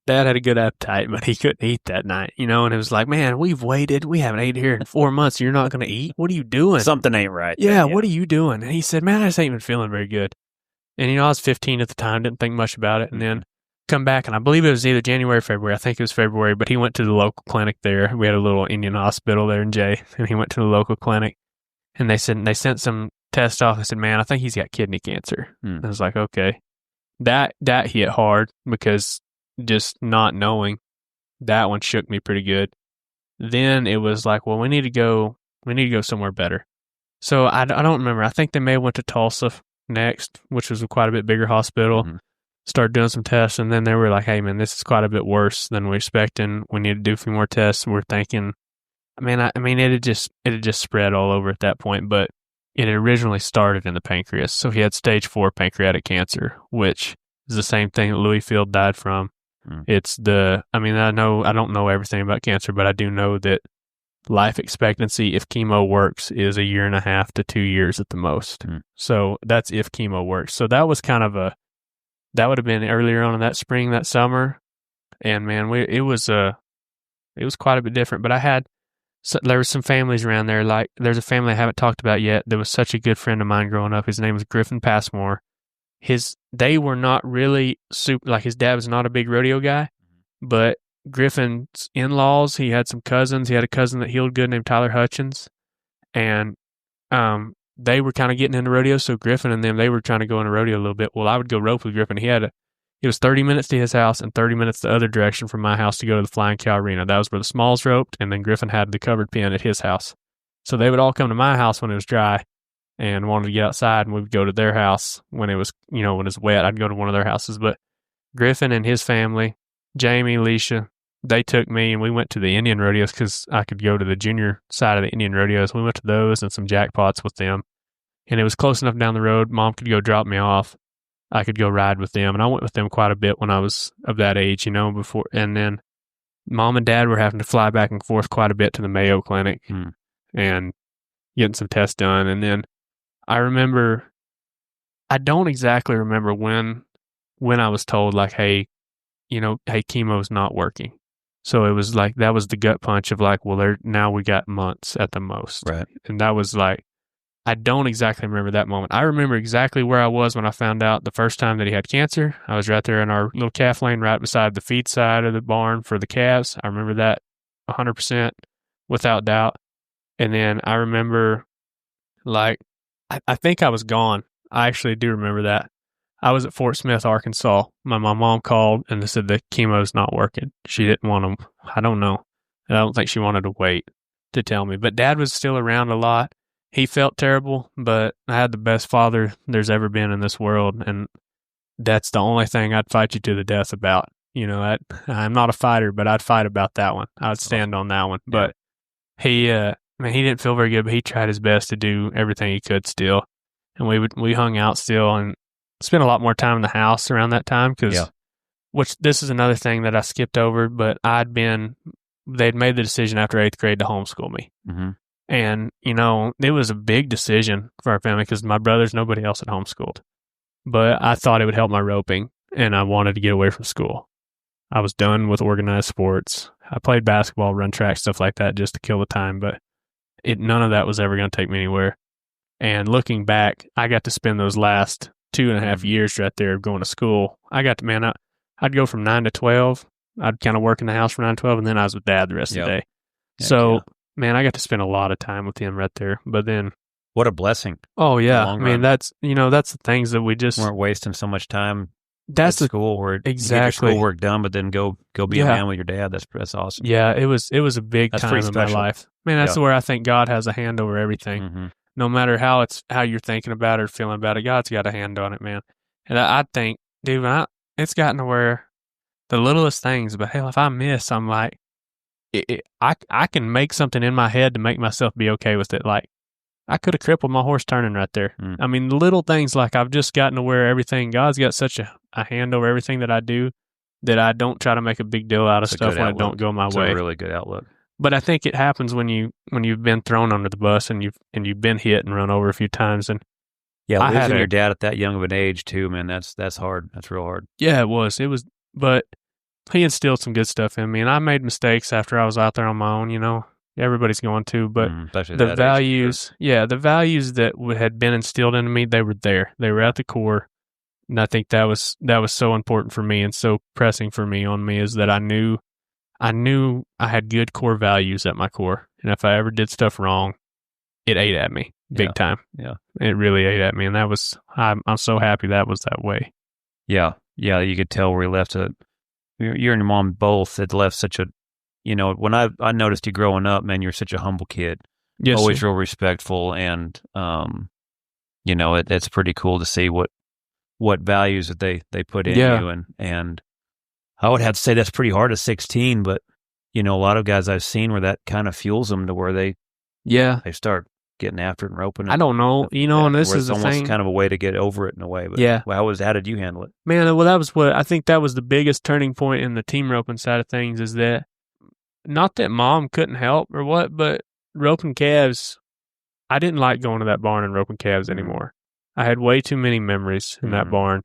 Dad had a good appetite, but he couldn't eat that night, and it was like, man, we've waited. We haven't ate here in 4 months. You're not going to eat? What are you doing? Something ain't right. Yeah, what are you doing? And he said, man, I just ain't been feeling very good. And, I was 15 at the time, didn't think much about it. And then come back, and I believe it was either January or February. I think it was February, but he went to the local clinic there. We had a little Indian hospital there in Jay, and he went to the local clinic, and they sent some tests off. I said, man, I think he's got kidney cancer. I was like, okay. That hit hard, because just not knowing, that one shook me pretty good. Then it was like, well, we need to go somewhere better. So I don't remember. I think they may have went to Tulsa next, which was a quite a bit bigger hospital. Started doing some tests, and then they were like, hey man, this is quite a bit worse than we're expecting. We need to do a few more tests. And we're thinking, I mean, it had just spread all over at that point, but it originally started in the pancreas. So he had stage 4 pancreatic cancer, which is the same thing that Louis Field died from. It's I don't know everything about cancer, but I do know that life expectancy, if chemo works, is 1.5 to 2 years at the most. So that's if chemo works. So that was kind of that would have been earlier on in that spring, that summer. And man, it was quite a bit different, but there were some families around there. Like, there's a family I haven't talked about yet. There was such a good friend of mine growing up. His name was Griffin Passmore. They were not really super, like, his dad was not a big rodeo guy, but Griffin's in-laws, he had some cousins. He had a cousin that healed good named Tyler Hutchins. And they were kind of getting into rodeo, so Griffin and them, they were trying to go into rodeo a little bit. Well, I would go rope with Griffin. It was 30 minutes to his house and 30 minutes the other direction from my house to go to the Flying Cow Arena. That was where the Smalls roped, and then Griffin had the covered pen at his house. So they would all come to my house when it was dry and wanted to get outside, and we would go to their house when it was, when it was wet. I'd go to one of their houses. But Griffin and his family, Jamie, Leisha, they took me, and we went to the Indian rodeos because I could go to the junior side of the Indian rodeos. We went to those and some jackpots with them. And it was close enough down the road. Mom could go drop me off. I could go ride with them. And I went with them quite a bit when I was of that age, before. And then Mom and Dad were having to fly back and forth quite a bit to the Mayo Clinic and getting some tests done. And then I don't exactly remember when I was told, like, hey, chemo's not working. So it was like, that was the gut punch of like, well, now we got months at the most. Right. And that was like, I don't exactly remember that moment. I remember exactly where I was when I found out the first time that he had cancer. I was right there in our little calf lane right beside the feed side of the barn for the calves. I remember that 100% without doubt. And then I remember, like, I think I was gone. I actually do remember that. I was at Fort Smith, Arkansas. My mom called and said the chemo's not working. She didn't want to, I don't know. I don't think she wanted to wait to tell me. But Dad was still around a lot. He felt terrible, but I had the best father there's ever been in this world, and that's the only thing I'd fight you to the death about. I'm not a fighter, but I'd fight about that one. I'd stand on that one. But he didn't feel very good, but he tried his best to do everything he could still. And we hung out still and spent a lot more time in the house around that time which this is another thing that I skipped over, but they'd made the decision after 8th grade to homeschool me. Mm-hmm. And, it was a big decision for our family because my brothers, nobody else had homeschooled. But I thought it would help my roping, and I wanted to get away from school. I was done with organized sports. I played basketball, run track, stuff like that just to kill the time, but none of that was ever going to take me anywhere. And looking back, I got to spend those last 2.5 years right there going to school. I'd go from 9 to 12. I'd kind of work in the house from 9 to 12, and then I was with Dad the rest of the day. So, man, I got to spend a lot of time with him right there. But then, what a blessing! Oh yeah, that's that's the things that we just weren't wasting so much time. That's at school where exactly you get your schoolwork done, but then go be a man with your dad. That's awesome. Yeah, it was a big time in my life. Man, that's where I think God has a hand over everything. Mm-hmm. No matter how you're thinking about it or feeling about it, God's got a hand on it, man. And I think, dude, it's gotten to where the littlest things, but hell, if I miss, I'm like, I can make something in my head to make myself be okay with it. Like, I could have crippled my horse turning right there. I mean, the little things, like I've just gotten to where God's got such a hand over everything that I do that I don't try to make a big deal out of stuff when it don't go my way. It's a really good outlook. But I think it happens when you've been thrown under the bus and you've been hit and run over a few times. And losing your dad at that young of an age too, man, that's hard. That's real hard. Yeah, it was, but he instilled some good stuff in me, and I made mistakes after I was out there on my own. Everybody's going to, but the values, the values that had been instilled into me, they were there. They were at the core, and I think that was so important for me and so pressing for me is that I knew I had good core values at my core, and if I ever did stuff wrong, it ate at me big time. Yeah, it really ate at me, and that was I'm so happy that was that way. Yeah, you could tell where he left you and your mom both had left such a, when I noticed you growing up, man, you're such a humble kid. Yes, always real respectful, and it's pretty cool to see what values that they put in you, and I would have to say that's pretty hard at 16, but a lot of guys I've seen where that kind of fuels them to where they start getting after it and roping. I don't know, and this is almost kind of a way to get over it in a way. But how did you handle it? Man, well, that was I think that was the biggest turning point in the team roping side of things, is that not that Mom couldn't help or what, but roping calves, I didn't like going to that barn and roping calves anymore. I had way too many memories in that barn.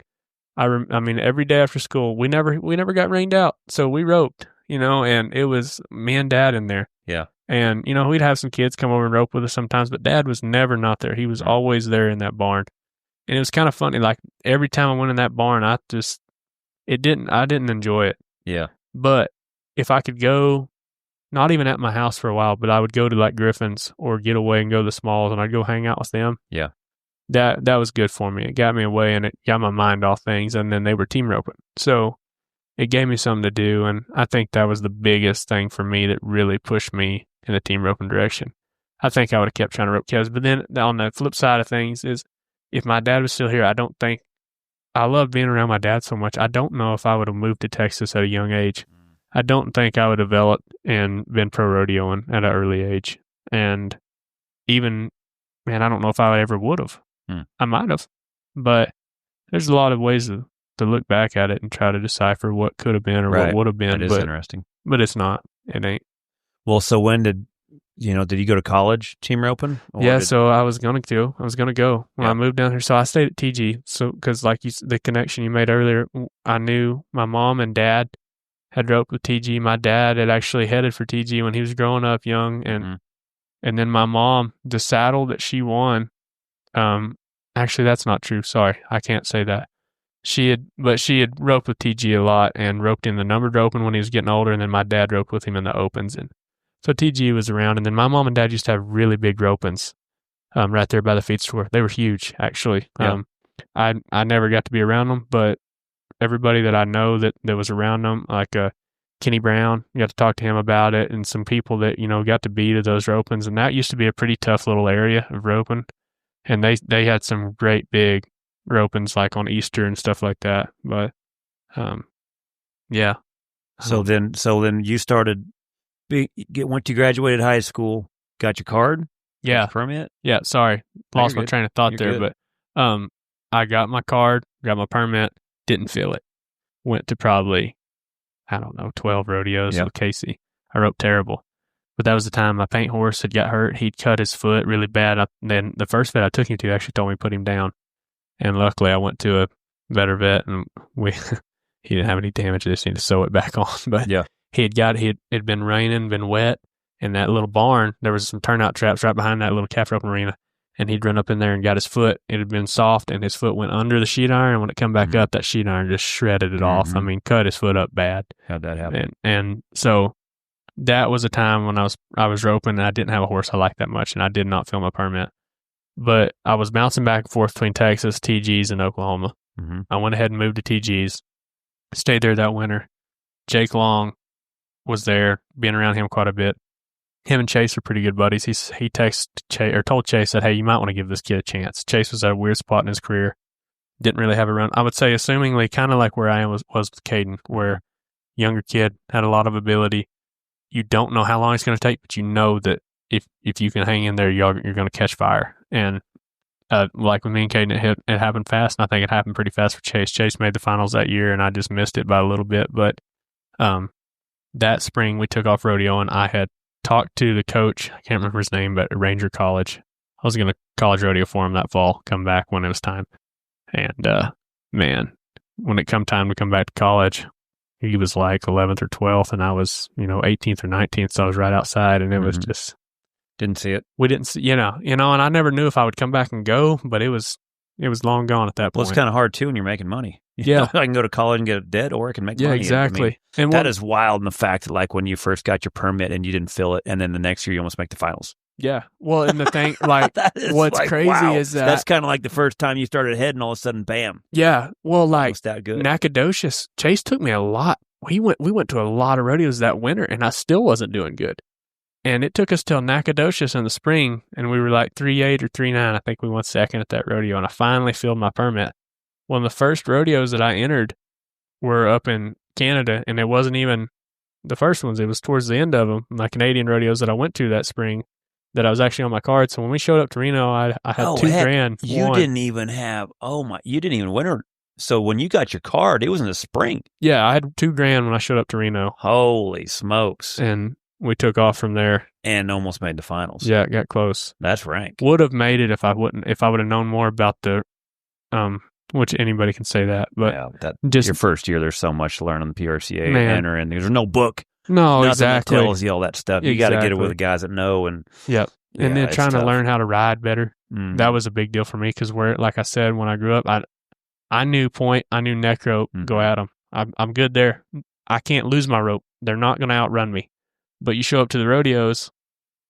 I mean, every day after school, we never got rained out, so we roped, and it was me and Dad in there. Yeah. And, we'd have some kids come over and rope with us sometimes, but Dad was never not there. He was always there in that barn. And it was kind of funny. Like, every time I went in that barn, I didn't enjoy it. Yeah. But if I could go, not even at my house for a while, but I would go to like Griffin's or get away and go to the Smalls, and I'd go hang out with them. Yeah. That was good for me. It got me away, and it got my mind off things, and then they were team roping. So it gave me something to do, and I think that was the biggest thing for me that really pushed me in the team roping direction. I think I would have kept trying to rope calves. But then on the flip side of things is, if my dad was still here, I love being around my dad so much. I don't know if I would have moved to Texas at a young age. I don't think I would have developed and been pro rodeoing at an early age. And even, man, I don't know if I ever would have. I might have. But there's a lot of ways to look back at it and try to decipher what could have been or what would have been. That is interesting. But it's not. It ain't. Well, so when did you go to college team roping? So I was going to. I was going to go when I moved down here. So I stayed at TG. So, because like the connection you made earlier, I knew my mom and dad had roped with TG. My dad had actually headed for TG when he was growing up young. And then my mom, the saddle that she won, actually that's not true. Sorry, I can't say that. She had roped with TG a lot and roped in the numbered roping when he was getting older. And then my dad roped with him in the opens. And so TG was around. And then my mom and dad used to have really big ropings right there by the feed store. They were huge, actually. Yeah. I never got to be around them, but everybody that I know that was around them, like Kenny Brown, you got to talk to him about it, and some people that, got to be to those ropings. And that used to be a pretty tough little area of roping. And they had some great big ropings like on Easter and stuff like that. But, yeah. So then you started, once you graduated high school, got your card? Yeah. Got your permit? Yeah, sorry. Lost my train of thought there. Good. But I got my card, got my permit, didn't feel it. Went to probably, 12 rodeos with Casey. I roped terrible. But that was the time my paint horse had got hurt. He'd cut his foot really bad. Then the first vet I took him to actually told me to put him down. And luckily I went to a better vet, and he didn't have any damage. I just needed to sew it back on. But it'd been raining, been wet. In that little barn, there was some turnout traps right behind that little calf roping arena. And he'd run up in there and got his foot. It had been soft, and his foot went under the sheet iron. And when it come back up, that sheet iron just shredded it off. I mean, cut his foot up bad. How'd that happen? And so that was a time when I was roping, and I didn't have a horse I liked that much, and I did not feel my permit. But I was bouncing back and forth between Texas, TG's, and Oklahoma. I went ahead and moved to TG's, stayed there that winter. Jake Long was there, being around him quite a bit. Him and Chase are pretty good buddies. He texted Chase, or told Chase that, hey, you might want to give this kid a chance. Chase was at a weird spot in his career. Didn't really have a run. I would say, assumingly, kind of like where I am was with Caden, where younger kid, had a lot of ability. You don't know how long it's going to take, but you know that if you can hang in there, you're going to catch fire. And like with me and Caden, it happened fast, and I think it happened pretty fast for Chase. Chase made the finals that year, and I just missed it by a little bit. But that spring, we took off rodeo, and I had talked to the coach, I can't remember his name, but at Ranger College. I was going to college rodeo for him that fall, come back when it was time. And, man, when it come time to come back to college, he was like 11th or 12th, and I was, 18th or 19th, so I was right outside, and it was just... Didn't see it. We didn't see, and I never knew if I would come back and go, but it was long gone at that point. Well, it's kind of hard, too, when you're making money. Yeah. I can go to college and get a debt, or I can make money. Yeah, exactly. And that is wild in the fact that, like, when you first got your permit and you didn't fill it, and then the next year you almost make the finals. Yeah. Well, and the thing, like, what's like, crazy is that... That's kind of like the first time you started ahead, and all of a sudden, bam. Yeah. Well, like, that good. Nacogdoches, Chase took me a lot. We went to a lot of rodeos that winter, and I still wasn't doing good. And it took us till Nacogdoches in the spring, and we were like 3.8 or 3.9. I think we won second at that rodeo, and I finally filled my permit. One of the first rodeos that I entered were up in Canada, and it wasn't even the first ones. It was towards the end of them, my Canadian rodeos that I went to that spring, that I was actually on my card. So when we showed up to Reno, I had $2,000. You didn't even have, you didn't even win. So when you got your card, it was in the spring. Yeah, I had $2,000 when I showed up to Reno. Holy smokes. And we took off from there. And almost made the finals. Yeah, it got close. That's rank. Would have made it if I would have known more about the, which anybody can say that, but just your first year, there's so much to learn on the PRCA and enter, and there's no book. No, nothing exactly. that tells you all that stuff. You got to get it with the guys that know. And yep. Yeah, and then trying tough. to learn how to ride better. Mm. That was a big deal for me because like I said, when I grew up, I knew point, I knew neck rope, go at them. I'm good there. I can't lose my rope. they're not going to outrun me. But you show up to the rodeos,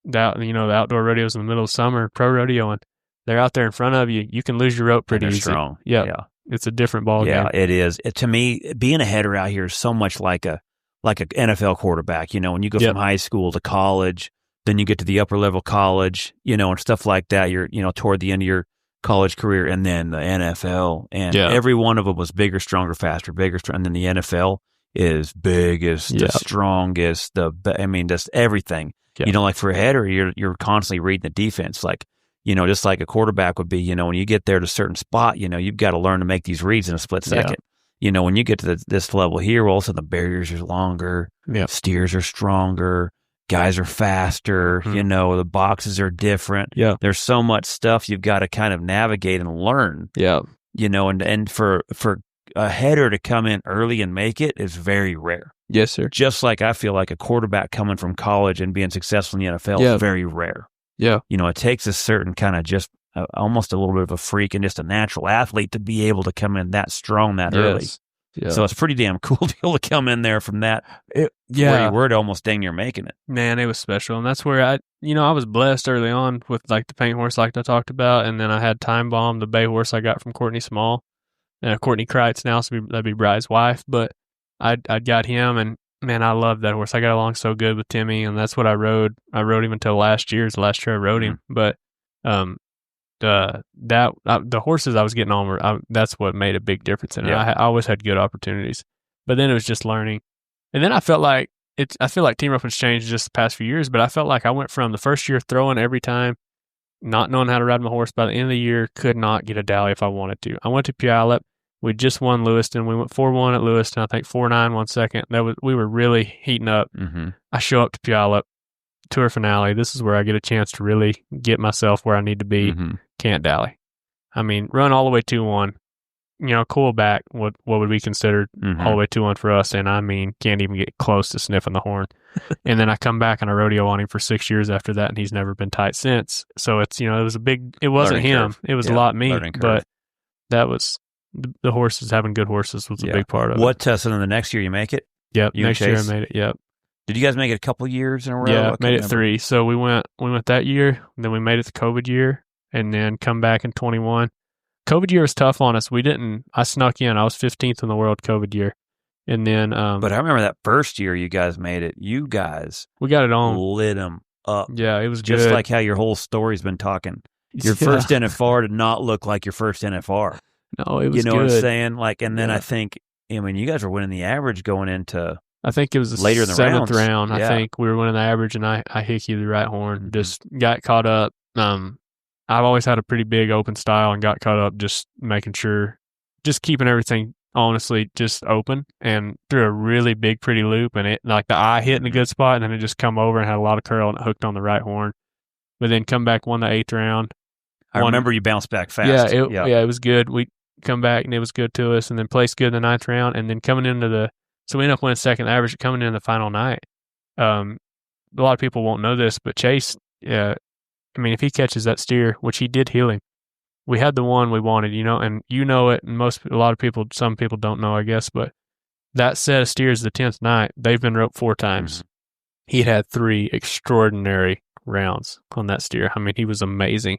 the outdoor rodeos in the middle of summer, pro rodeoing, they're out there in front of you. You can lose your rope pretty easy. Strong. Yeah. It's a different ball game. Yeah, it is. To me, being a header out here is so much like an NFL quarterback. When you go from high school to college, then you get to the upper level college, and stuff like that. You're, toward the end of your college career, and then the NFL, and every one of them was bigger, stronger, faster, bigger, and then the NFL is biggest, the strongest, just everything. Yeah. Like for a header, you're constantly reading the defense, like. Just like a quarterback would be, when you get there to a certain spot, you've got to learn to make these reads in a split second. When you get to this level here, all of a sudden the barriers are longer, steers are stronger, guys are faster, the boxes are different. Yeah. There's so much stuff you've got to kind of navigate and learn. Yeah. And for a header to come in early and make it is very rare. Yes, sir. Just like I feel like a quarterback coming from college and being successful in the NFL is very rare. Yeah. It takes a certain kind of just almost a little bit of a freak and just a natural athlete to be able to come in that strong that early. Yeah. So it's pretty damn cool to be able to come in there from that where you were to almost dang near making it. Man, it was special. And that's where I was blessed early on with like the paint horse like I talked about. And then I had Time Bomb, the bay horse I got from Courtney Small. Courtney Kreitz now, so that'd be Bry's wife. But I got him, and man, I loved that horse. I got along so good with Timmy, and that's what I rode. I rode him until last year. It was the last year I rode him. But the horses I was getting on that's what made a big difference in it. I always had good opportunities, but then it was just learning. And then I felt like I feel like team roping's changed just the past few years, but I felt like I went from the first year throwing every time, not knowing how to ride my horse. By the end of the year, could not get a dally if I wanted to. I went to Puyallup. We just won Lewiston. We went 4-1 at Lewiston. I think 4-9 1 second. We were really heating up. Mm-hmm. I show up to Puyallup, tour finale. This is where I get a chance to really get myself where I need to be. Mm-hmm. Can't dally. I mean, run all the way 2-1. Cool back. What would we consider all the way 2-1 for us? And I mean, can't even get close to sniffing the horn. And then I come back and I rodeo on him for 6 years after that, and he's never been tight since. So it's it was a big. It wasn't learning him. Curve. It was a lot me. But that was. The horses, having good horses was a big part of it. So then the next year you make it? Yep. Next year I made it. Yep. Did you guys make it a couple years in a row? Yeah, made it 3. So we went that year, then we made it the COVID year, and then come back in 21. COVID year was tough on us. I snuck in. I was 15th in the world COVID year. And then, but I remember that first year you guys made it. You guys, we got it on. Lit them up. Yeah, it was just good. like how your whole story's been talking. Your first NFR did not look like your first NFR. No, it was good. What I'm saying? And then I think, you guys were winning the average going into. I think it was the later in the 7th round. Yeah. I think we were winning the average, and I hit you the right horn. Just got caught up. I've always had a pretty big open style, and got caught up just making sure, just keeping everything honestly just open, and threw a really big pretty loop, and it like the eye hit in a good spot, and then it just come over and had a lot of curl and it hooked on the right horn. But then come back, won the 8th round. I remember you bounced back fast. It was good. We come back and it was good to us, and then placed good in the 9th round, and then coming into so we ended up winning second average coming into the final night. A lot of people won't know this, but Chase, if he catches that steer, which he did heal him, we had the one we wanted, and it, and a lot of people, some people don't know, I guess, but that set of steers the 10th night, they've been roped 4 times. Mm-hmm. He had 3 extraordinary rounds on that steer. I mean, he was amazing.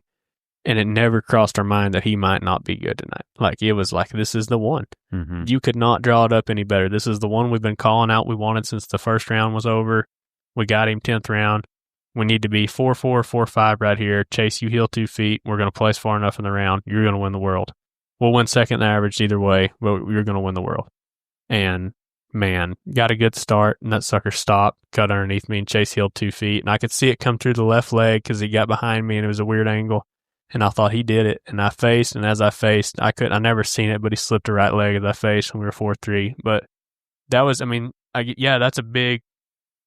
And it never crossed our mind that he might not be good tonight. Like, it was like, this is the one. Mm-hmm. You could not draw it up any better. This is the one we've been calling out. We wanted since the first round was over. We got him 10th round. We need to be 4-4, 4-5 right here. Chase, you heel 2 feet. We're going to place far enough in the round. You're going to win the world. We'll win second in average either way, but you're going to win the world. And, man, got a good start, and that sucker stopped, cut underneath me, and Chase heeled 2 feet. And I could see it come through the left leg because he got behind me, and it was a weird angle. And I thought he did it, and I faced, and as I faced, I never seen it, but he slipped the right leg as I faced when we were 4-3. But that was, that's a big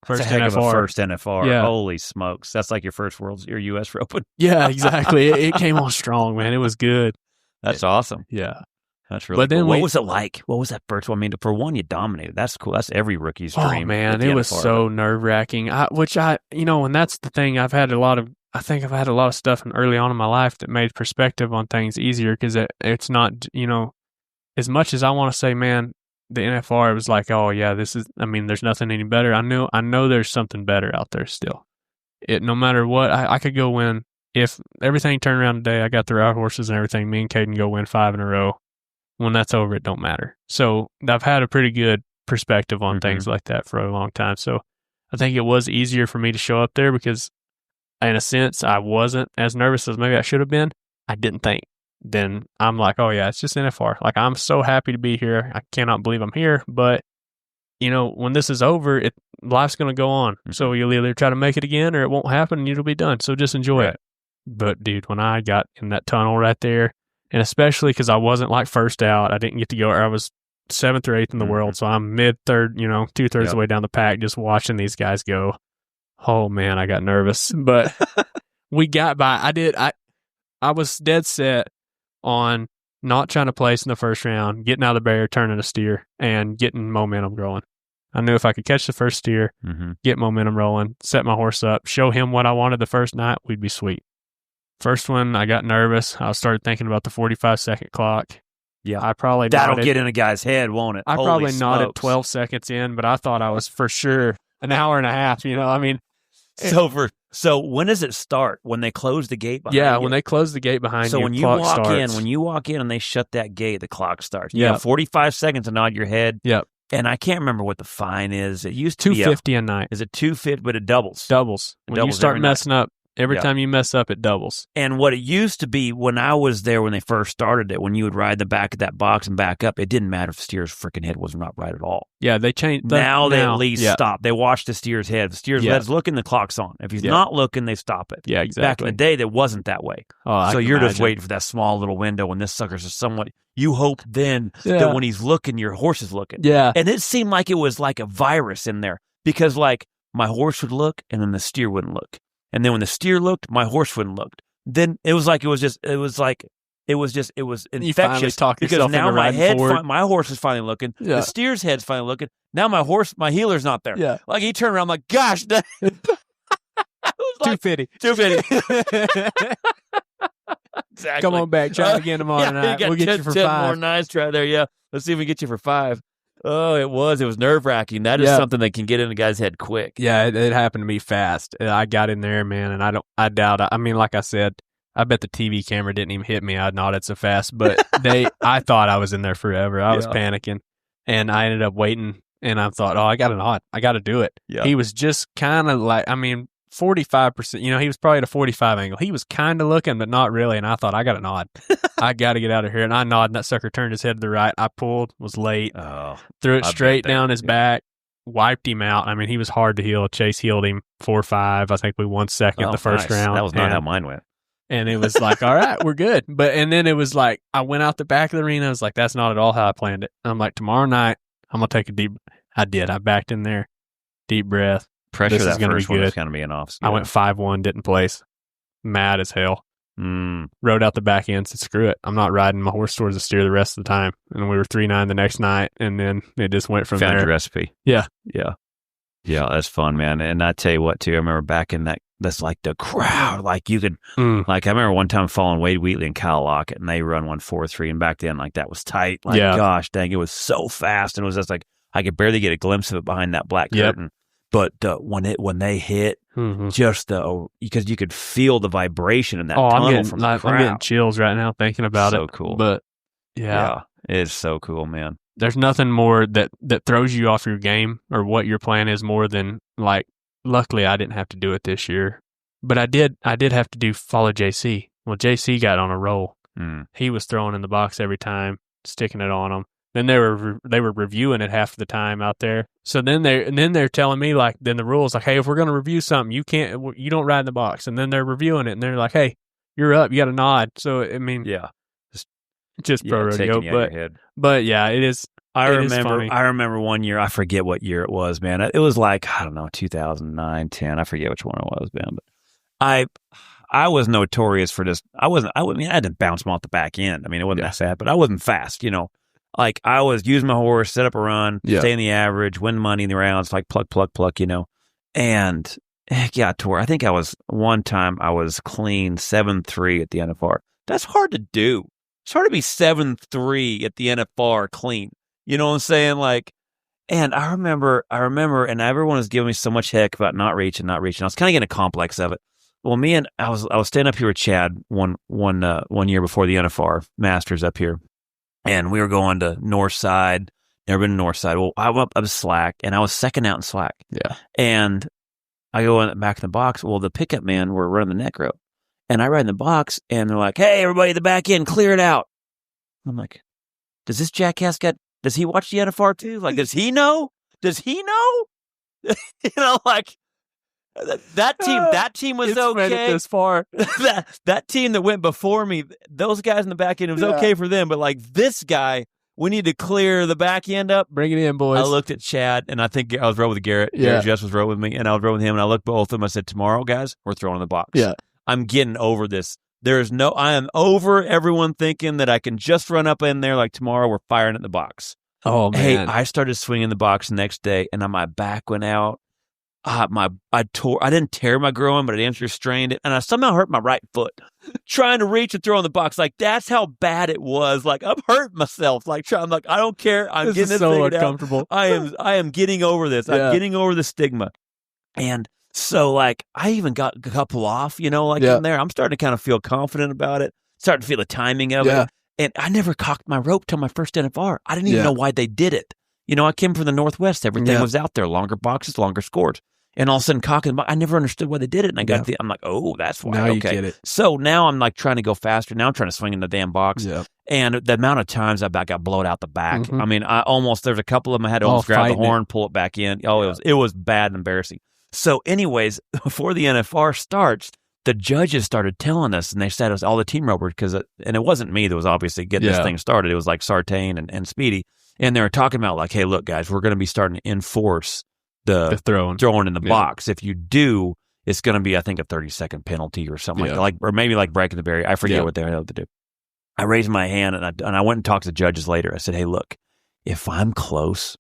first That's a heck NFR. Of a first NFR. Yeah. Holy smokes. That's like your first your U.S. Open. Yeah, exactly. it came on strong, man. It was good. That's awesome. Yeah. That's really but then cool. What was it like? What was that first one? For one, you dominated. That's cool. That's every rookie's dream. Oh, man, it was so nerve-wracking. And that's the thing. I've had a lot of stuff early on in my life that made perspective on things easier because it's not, as much as I want to say, man, the NFR, it was like, oh yeah, there's nothing any better. I know there's something better out there still. No matter what, I could go win. If everything turned around today, I got the right horses and everything, me and Caden go win 5 in a row. When that's over, it don't matter. So I've had a pretty good perspective on things like that for a long time. So I think it was easier for me to show up there because in a sense, I wasn't as nervous as maybe I should have been. I didn't think. Then I'm like, oh yeah, it's just NFR. Like, I'm so happy to be here. I cannot believe I'm here. But, when this is over, life's going to go on. So you'll either try to make it again or it won't happen and it'll be done. So just enjoy it. But dude, when I got in that tunnel right there, and especially because I wasn't like first out, I didn't get to go, I was 7th or 8th in the world. So I'm mid-third, 2/3 of the way down the pack, just watching these guys go. Oh man, I got nervous. But we got by. I was dead set on not trying to place in the first round, getting out of the barrier, turning a steer, and getting momentum growing. I knew if I could catch the first steer, get momentum rolling, set my horse up, show him what I wanted the first night, we'd be sweet. First one, I got nervous. I started thinking about the 45-second clock. Yeah, I probably that'll nodded. get in a guy's head, won't it? I Holy probably smokes. nodded 12 seconds in, but I thought I was for sure an hour and a half. So when does it start? When they close the gate behind you? When they close the gate behind you, so when you clock walk starts. when you walk in and they shut that gate, the clock starts. You have 45 seconds to nod your head. Yep. And I can't remember what the fine is. It used to be $250 a night. Is it $250? But it doubles. When you start messing up, every time you mess up, it doubles. And what it used to be when I was there when they first started it, when you would ride the back of that box and back up, it didn't matter if the steer's freaking head was not right at all. Yeah, they changed. Now they at least stop. They watch the steer's head. If the steer's head's looking, the clock's on. If he's not looking, they stop it. Yeah, exactly. Back in the day, that wasn't that way. So you're just waiting for that small little window when this sucker's just somewhat. You hope then that when he's looking, your horse is looking. Yeah. And it seemed like it was like a virus in there because like my horse would look and then the steer wouldn't look. And then when the steer looked, my horse wouldn't look. Then it was infectious because now my horse is finally looking. Yeah. The steer's head's finally looking. Now my heeler's not there. Yeah. Like he turned around, I'm like, gosh, that $250. Exactly. Come on back, try it again tomorrow night. We'll get you for 5 more nights. Try there, yeah. Let's see if we can get you for 5. Oh, it was nerve-wracking. That is something that can get in a guy's head quick. Yeah, it happened to me fast. I got in there, man, and I doubt. I mean, like I said, I bet the TV camera didn't even hit me. I nodded so fast, but I thought I was in there forever. I was panicking, and I ended up waiting. And I thought, I got to nod. I got to do it. Yeah. He was just kind of like, 45%. He was probably at a 45 angle. He was kind of looking, but not really. And I thought, I got to nod. I got to get out of here. And I nodded, and that sucker turned his head to the right. I pulled, was late, threw it straight down his back, wiped him out. He was hard to heel. Chase healed him 4-5. I think we won second the first round. That was not how mine went. And it was like, all right, we're good. And then it was like, I went out the back of the arena. I was like, that's not at all how I planned it. And I'm like, tomorrow night, I'm going to take a deep. I did. I backed in there. Deep breath. Pressure this that is gonna first be one good. is going to be an off. I went 5-1, didn't place. Mad as hell. Rode out the back end, said, screw it. I'm not riding my horse towards the steer the rest of the time. And we were 3-9 the next night, and then it just went from there. Found your recipe. Yeah. Yeah. Yeah, that's fun, man. And I tell you what, too, I remember back in that's like the crowd. Like you could, like I remember one time following Wade Wheatley and Kyle Lockett, and they run 1-4-3, and back then, like that was tight. Like, gosh, dang, it was so fast, and it was just like, I could barely get a glimpse of it behind that black curtain. But when they hit, just because you could feel the vibration in that tunnel from the crowd. I'm getting chills right now thinking about it. So cool. But yeah, it's so cool, man. There's nothing more that throws you off your game or what your plan is more than like. Luckily, I didn't have to do it this year, but I did have to follow JC. Well, JC got on a roll. He was throwing in the box every time, sticking it on them. Then they were reviewing it half the time out there. So then they're telling me like, then the rules like, hey, if we're going to review something, you don't ride in the box. And then they're reviewing it and they're like, hey, you're up, you got to nod. So just pro rodeo, but yeah, it is. I remember one year, I forget what year it was, man. It was like, I don't know, 2009, 10. I forget which one it was, man. But I was notorious for just, I had to bounce them off the back end. It wasn't that sad, but I wasn't fast, Like I was using my horse, set up a run, stay in the average, win money in the rounds, like pluck, And heck yeah, I think one time I was clean 7-3 at the NFR. That's hard to do. It's hard to be 7-3 at the NFR clean. You know what I'm saying? Like, and I remember, and everyone was giving me so much heck about not reaching. I was kind of getting a complex of it. Well, I was standing up here with Chad one year before the NFR Masters up here, and we were going to North Side. Never been to North Side. Well, I went up slack, and I was second out in slack. Yeah. And I go in back in the box. Well, the pickup men were running the neck rope, and I ride in the box, and they're like, "Hey, everybody, the back end, clear it out." I'm like, "Does this jackass does he watch the NFR too? Like, does he know? Does he know?" You know, like that team was it's okay. Made it this far. that team that went before me, those guys in the back end, it was okay for them, but like this guy, we need to clear the back end up. Bring it in, boys. I looked at Chad, and I think I was rowing with Garrett. Yeah. Garrett Jess was rowing with me, and I was rowing with him, and I looked both of them. I said, "Tomorrow, guys, we're throwing in the box. Yeah. I'm getting over this. I am over everyone thinking that I can just run up in there like tomorrow we're firing at the box." Oh, man. Hey, I started swinging the box the next day, and my back went out. I didn't tear my groin, but I hamstring strained it, and I somehow hurt my right foot trying to reach and throw in the box. Like, that's how bad it was. Like, I'm hurting myself. Like, I'm like, I don't care. I'm getting this so figured uncomfortable. out. I am getting over this. Yeah. I'm getting over the stigma. And so, like, I even got a couple off, in there. I'm starting to kind of feel confident about it, starting to feel the timing of it. And I never cocked my rope till my first NFR. I didn't even know why they did it. I came from the Northwest. Everything was out there. Longer boxes, longer scores. And all of a sudden, cocking, I never understood why they did it. And I'm like, oh, that's why. Now okay. you get it. So now I'm like trying to go faster. Now I'm trying to swing in the damn box. Yeah. And the amount of times I got blown out the back. Mm-hmm. I mean, there's a couple of them I had to almost grab the horn, pull it back in. Oh, it was bad and embarrassing. So anyways, before the NFR starts, the judges started telling us, and they said it was all the team ropers, and it wasn't me that was obviously getting this thing started. It was like Sartain and Speedy. And they were talking about like, hey, look, guys, we're going to be starting to enforce the throwing in the box. If you do, it's going to be, I think, a 30-second penalty or something like or maybe like breaking the barrier. I forget what they had to do. I raised my hand, and I went and talked to the judges later. I said, hey, look, if I'm close,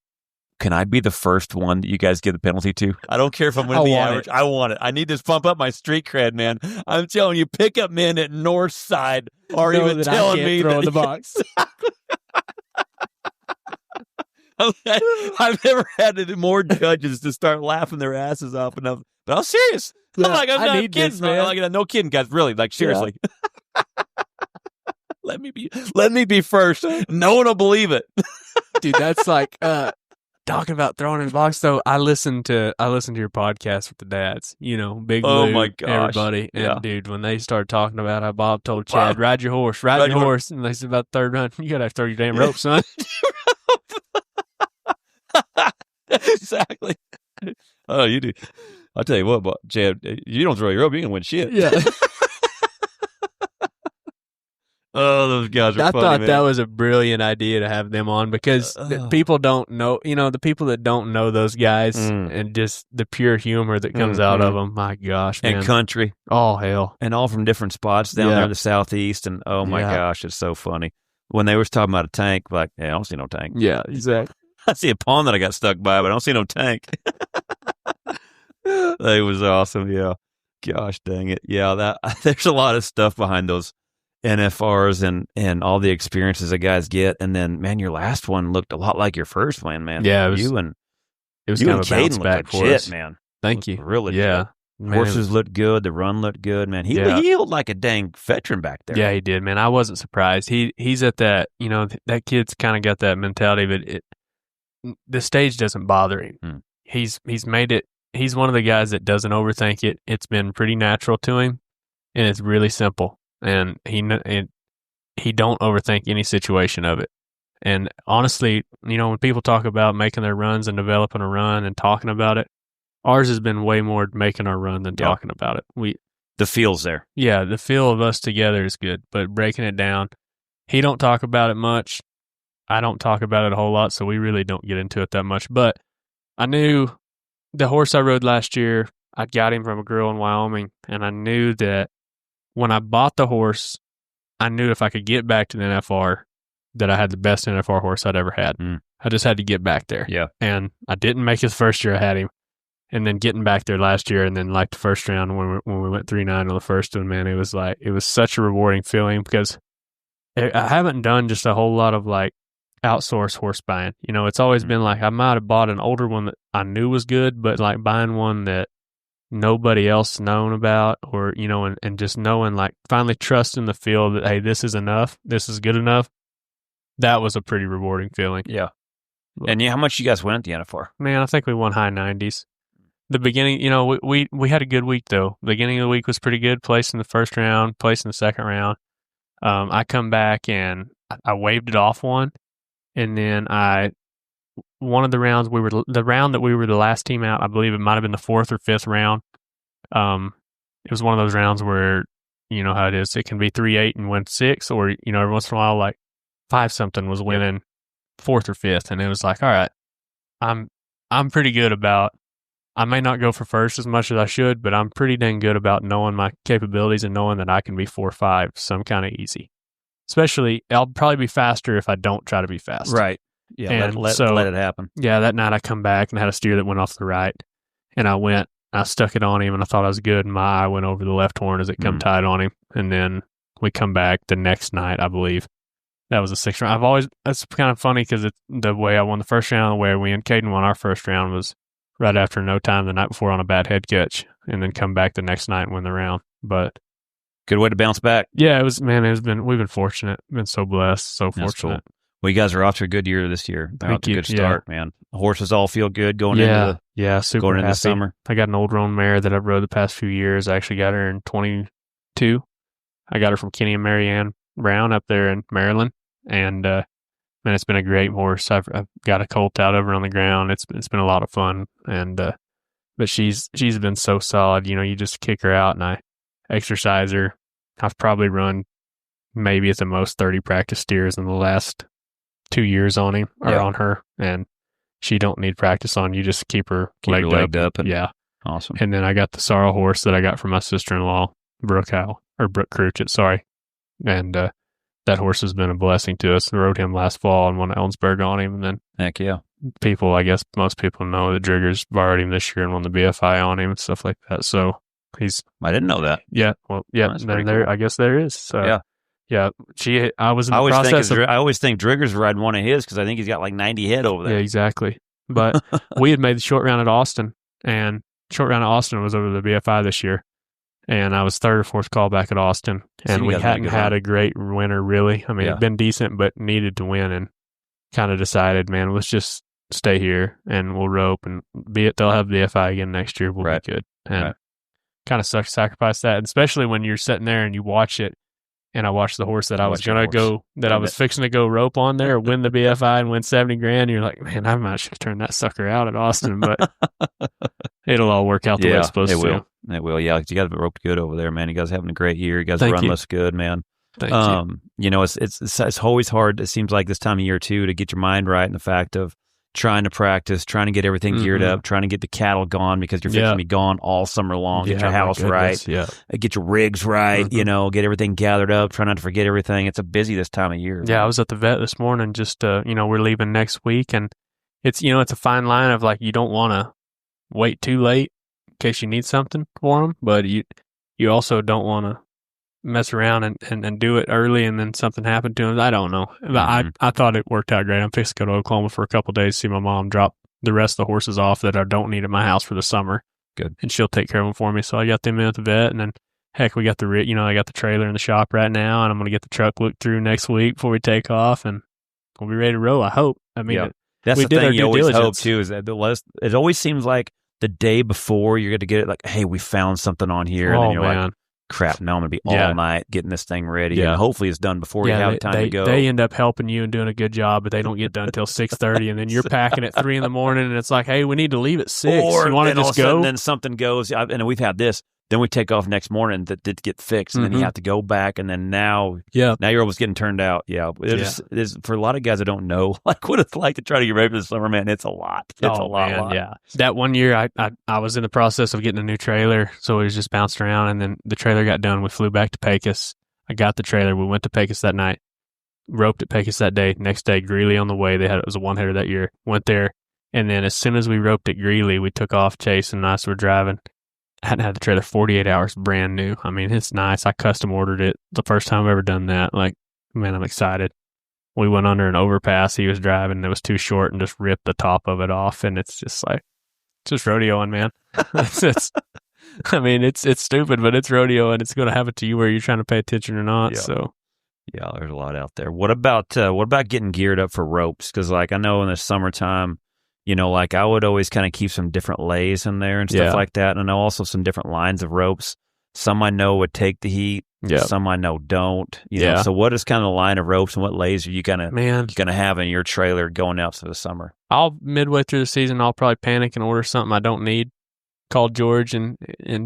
can I be the first one that you guys give the penalty to? I don't care if I'm winning the average. I want it. I need to pump up my street cred, man. I'm telling you, pickup men at North Side are even telling me throw in the box. I've never had more judges to start laughing their asses off enough. But I'm serious. I'm like, I'm not kidding, this, man. Like, no kidding, guys. Really, like, seriously. Let me be first. No one will believe it. Dude, that's like talking about throwing in the box. So I listened to your podcast with the dads, Big Lou, my gosh. everybody. And dude, when they started talking about how Bob told Chad, ride your horse. And they said about the third run, you got to throw your damn rope, son. Exactly. Oh, you do. I'll tell you what, Chad, you don't throw your rope, you can win shit. Yeah. Oh, those guys are funny, I thought man. that was a brilliant idea to have them on because people don't know, the people that don't know those guys and just the pure humor that comes out of them. My gosh, man. And country. Oh, hell. And all from different spots down there in the Southeast. And oh my gosh, it's so funny. When they was talking about a tank, like, I don't see no tank. Yeah, exactly. I see a pond that I got stuck by, but I don't see no tank. That was awesome. Yeah. Gosh dang it. Yeah. There's a lot of stuff behind those NFRs and all the experiences that guys get. And then, man, your last one looked a lot like your first one, man. Yeah. It was kind of a bounce back for us. Man. Thank you. Really good. Man, horses looked good. The run looked good, man. He looked like a dang veteran back there. Yeah, he did, man. I wasn't surprised. He's at that, that kid's kind of got that mentality, but the stage doesn't bother him. He's made it. He's one of the guys that doesn't overthink it. It's been pretty natural to him, and it's really simple. And he don't overthink any situation of it. And honestly, when people talk about making their runs and developing a run and talking about it, ours has been way more making our run than talking about it. The feel's there. Yeah, the feel of us together is good, but breaking it down, he don't talk about it much. I don't talk about it a whole lot, so we really don't get into it that much. But I knew the horse I rode last year, I got him from a girl in Wyoming, and I knew that when I bought the horse, I knew if I could get back to the NFR, that I had the best NFR horse I'd ever had. I just had to get back there. Yeah. And I didn't make it the first year I had him. And then getting back there last year, and then like the first round when we went 3-9 on the first one, man, it was such a rewarding feeling because I haven't done just a whole lot of like outsource horse buying. It's always been like I might have bought an older one that I knew was good, but like buying one that nobody else known about, or and just knowing, like, finally trusting the field that, hey, this is enough, this is good enough. That was a pretty rewarding feeling. Yeah. And how much you guys win at the NFR? Man, I think we won high 90s. The beginning, we had a good week though. The beginning of the week was pretty good. Placed in the first round, placed in the second round. I come back and I waved it off one, and then one of the rounds the round that we were the last team out, I believe it might have been the fourth or fifth round. It was one of those rounds where, you know how it is. It can be 3-8 and win 6, or, every once in a while, like 5-something was winning fourth or fifth. And it was like, all right, I'm pretty good about, I may not go for first as much as I should, but I'm pretty dang good about knowing my capabilities and knowing that I can be 4-5, so I'm kind of easy. Especially, I'll probably be faster if I don't try to be fast. Right. Yeah, and let it happen. Yeah, that night I come back and had a steer that went off the right, and I stuck it on him, and I thought I was good, and my eye went over the left horn as it come tight on him, and then we come back the next night, I believe. That was a 6th round. That's kind of funny because the way I won the first round, the way Caden won our first round was right after no time the night before on a bad head catch, and then come back the next night and win the round. But good way to bounce back. Yeah, we've been fortunate, been so blessed, so fortunate. Cool. Well, you guys are off to a good year this year. Thank you. Good start, man. The horses all feel good going into the summer. I got an old roan mare that I've rode the past few years. I actually got her in 22. I got her from Kenny and Marianne Brown up there in Maryland, and man, it's been a great horse. I've got a colt out of her on the ground. It's been a lot of fun, and but she's been so solid. You just kick her out, and I exercise her. I've probably run maybe at the most 30 practice steers in the last 2 years on him or on her, and she don't need practice on. You just keep her legged up. And yeah, awesome. And then I got the sorrel horse that I got from my sister-in-law, Brooke Cruchett, sorry, and that horse has been a blessing to us. I rode him last fall and won Ellensburg on him, and then heck yeah, most people know that Driggers borrowed him this year and won the BFI on him and stuff like that. So I didn't know that. Yeah, well, yeah, then there, cool. I guess there is. So yeah. Yeah, I was in the process of... I always think Driggers riding one of his because I think he's got like 90 head over there. Yeah, exactly. But we had made the short round at Austin, and short round at Austin was over the BFI this year, and I was third or fourth call back at Austin, and we hadn't had a great winter, really. I mean, it'd been decent, but needed to win, and kind of decided, man, let's just stay here, and we'll rope, and they'll have the BFI again next year. We'll be good. And kind of sucks to sacrifice that, and especially when you're sitting there and you watch it. And I watched the horse that I was fixing to go rope on there, win the BFI and win $70,000. And you're like, man, I might should turn that sucker out at Austin, but it'll all work out the way it's supposed to. It will. Yeah, you got it roped good over there, man. You guys are having a great year. You guys run looks good, man. Thank you. It's always hard. It seems like this time of year too to get your mind right in the fact of trying to practice, trying to get everything geared up, trying to get the cattle gone because you're fixing to be gone all summer long. Get your house right, get your rigs right, get everything gathered up, try not to forget everything. It's a busy this time of year. Yeah, I was at the vet this morning just, we're leaving next week, and it's, it's a fine line of like, you don't want to wait too late in case you need something for them, but you also don't want to mess around and do it early and then something happened to him. I don't know. I thought it worked out great. I'm fixing to go to Oklahoma for a couple of days to see my mom drop the rest of the horses off that I don't need at my house for the summer. Good. And she'll take care of them for me. So I got them in at the vet, and then heck, we got I got the trailer in the shop right now, and I'm going to get the truck looked through next week before we take off, and we'll be ready to roll, I hope. I mean, that's the thing you always hope too, is that it always seems like the day before you're going to get it like, hey, we found something on here. And then you're like, crap, now I'm going to be all night getting this thing ready. And hopefully it's done before you have time to go. They end up helping you and doing a good job, but they don't get done until 6:30, and then you're packing at 3 a.m, and it's like, hey, we need to leave at 6. Or you want to just go? And then something goes, and we've had this. Then we take off next morning that did get fixed, and then you have to go back, and then now you're almost getting turned out. Yeah, it is for a lot of guys that don't know like what it's like to try to get ready for the summer, man. It's a lot. It's a lot. Yeah, that one year I was in the process of getting a new trailer, so it was just bounced around, and then the trailer got done. We flew back to Pecos. I got the trailer. We went to Pecos that night, roped at Pecos that day. Next day, Greeley on the way. It was a one-header that year. Went there, and then as soon as we roped at Greeley, we took off. Chase and I were driving. I hadn't had the trailer 48 hours, brand new. I mean, it's nice. I custom ordered it. The first time I've ever done that. Like, man, I'm excited. we went under an overpass he was driving, and it was too short, and just ripped the top of it off. And it's just like, it's just rodeoing, man. I mean, it's stupid, but it's rodeo, and it's going to happen to you whether you're trying to pay attention or not. Yeah. So, yeah, there's a lot out there. What about getting geared up for ropes? Because like I know in the summertime, like I would always kind of keep some different lays in there and stuff like that. And I know also some different lines of ropes. Some I know would take the heat. Yeah. Some I know don't. You know, so what is kind of the line of ropes and what lays are you gonna have in your trailer going out for the summer? Midway through the season, I'll probably panic and order something I don't need. Call George and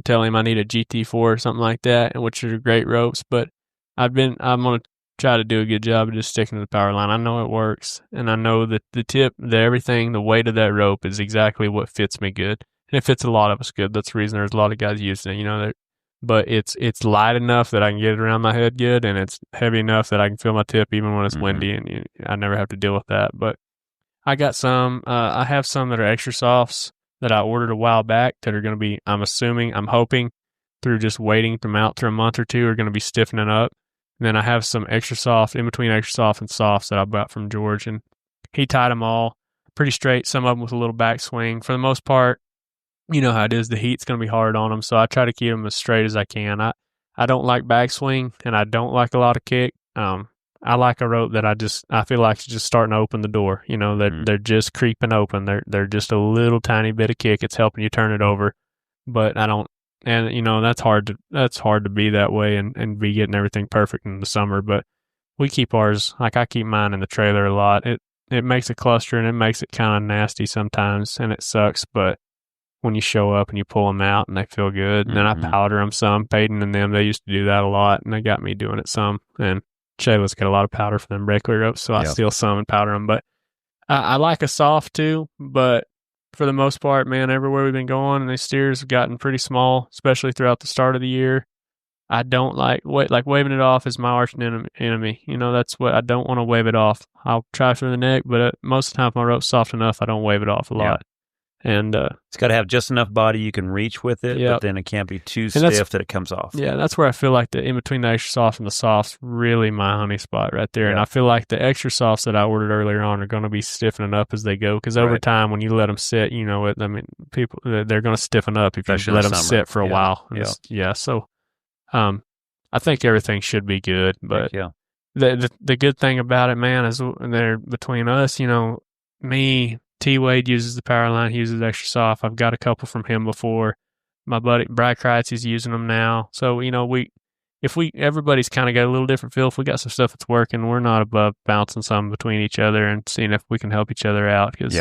tell him I need a GT4 or something like that, which are great ropes. But I'm gonna try to do a good job of just sticking to the power line. I know it works, and I know that the tip, everything, the weight of that rope is exactly what fits me good, and it fits a lot of us good. That's the reason there's a lot of guys using it. But it's light enough that I can get it around my head good, and it's heavy enough that I can feel my tip even when it's windy, and I never have to deal with that. But I got some. I have some that are extra softs that I ordered a while back that are going to be, I'm hoping, through just waiting them out through a month or two, are going to be stiffening up. And then I have some extra soft, in between extra soft and softs that I bought from George, and he tied them all pretty straight, some of them with a little backswing. For the most part, you know how it is, the heat's going to be hard on them, so I try to keep them as straight as I can. I don't like backswing, and I don't like a lot of kick. I like a rope that I feel like it's just starting to open the door. They're just creeping open. They're just a little tiny bit of kick. It's helping you turn it over, but I don't. And that's hard to be that way and be getting everything perfect in the summer. But we keep ours, like I keep mine in the trailer a lot. It makes a cluster, and it makes it kind of nasty sometimes, and it sucks. But when you show up and you pull them out and they feel good, and then I powder them some. Peyton and them, they used to do that a lot, and they got me doing it some. And Shayla's got a lot of powder for them breakaway ropes, so I steal some and powder them. But I like a soft too, but for the most part, man, everywhere we've been going, and these steers have gotten pretty small, especially throughout the start of the year. I don't like waving it off is my arch enemy. That's what I don't want to wave it off. I'll try through the neck, but most of the time, if my rope's soft enough, I don't wave it off a lot. And it's got to have just enough body you can reach with it, but then it can't be too stiff that it comes off. Yeah, that's where I feel like the in between the extra soft and the soft's really my honey spot right there. And I feel like the extra softs that I ordered earlier on are going to be stiffening up as they go, because over time, when you let them sit, people, they're going to stiffen up if you let them sit for a while. So I think everything should be good, but the good thing about it, man, is they're between us, me, T. Wade uses the power line. He uses extra soft. I've got a couple from him before. My buddy Brad Kreitz, he's using them now. So, everybody's kind of got a little different feel. If we got some stuff that's working, we're not above bouncing some between each other and seeing if we can help each other out. Because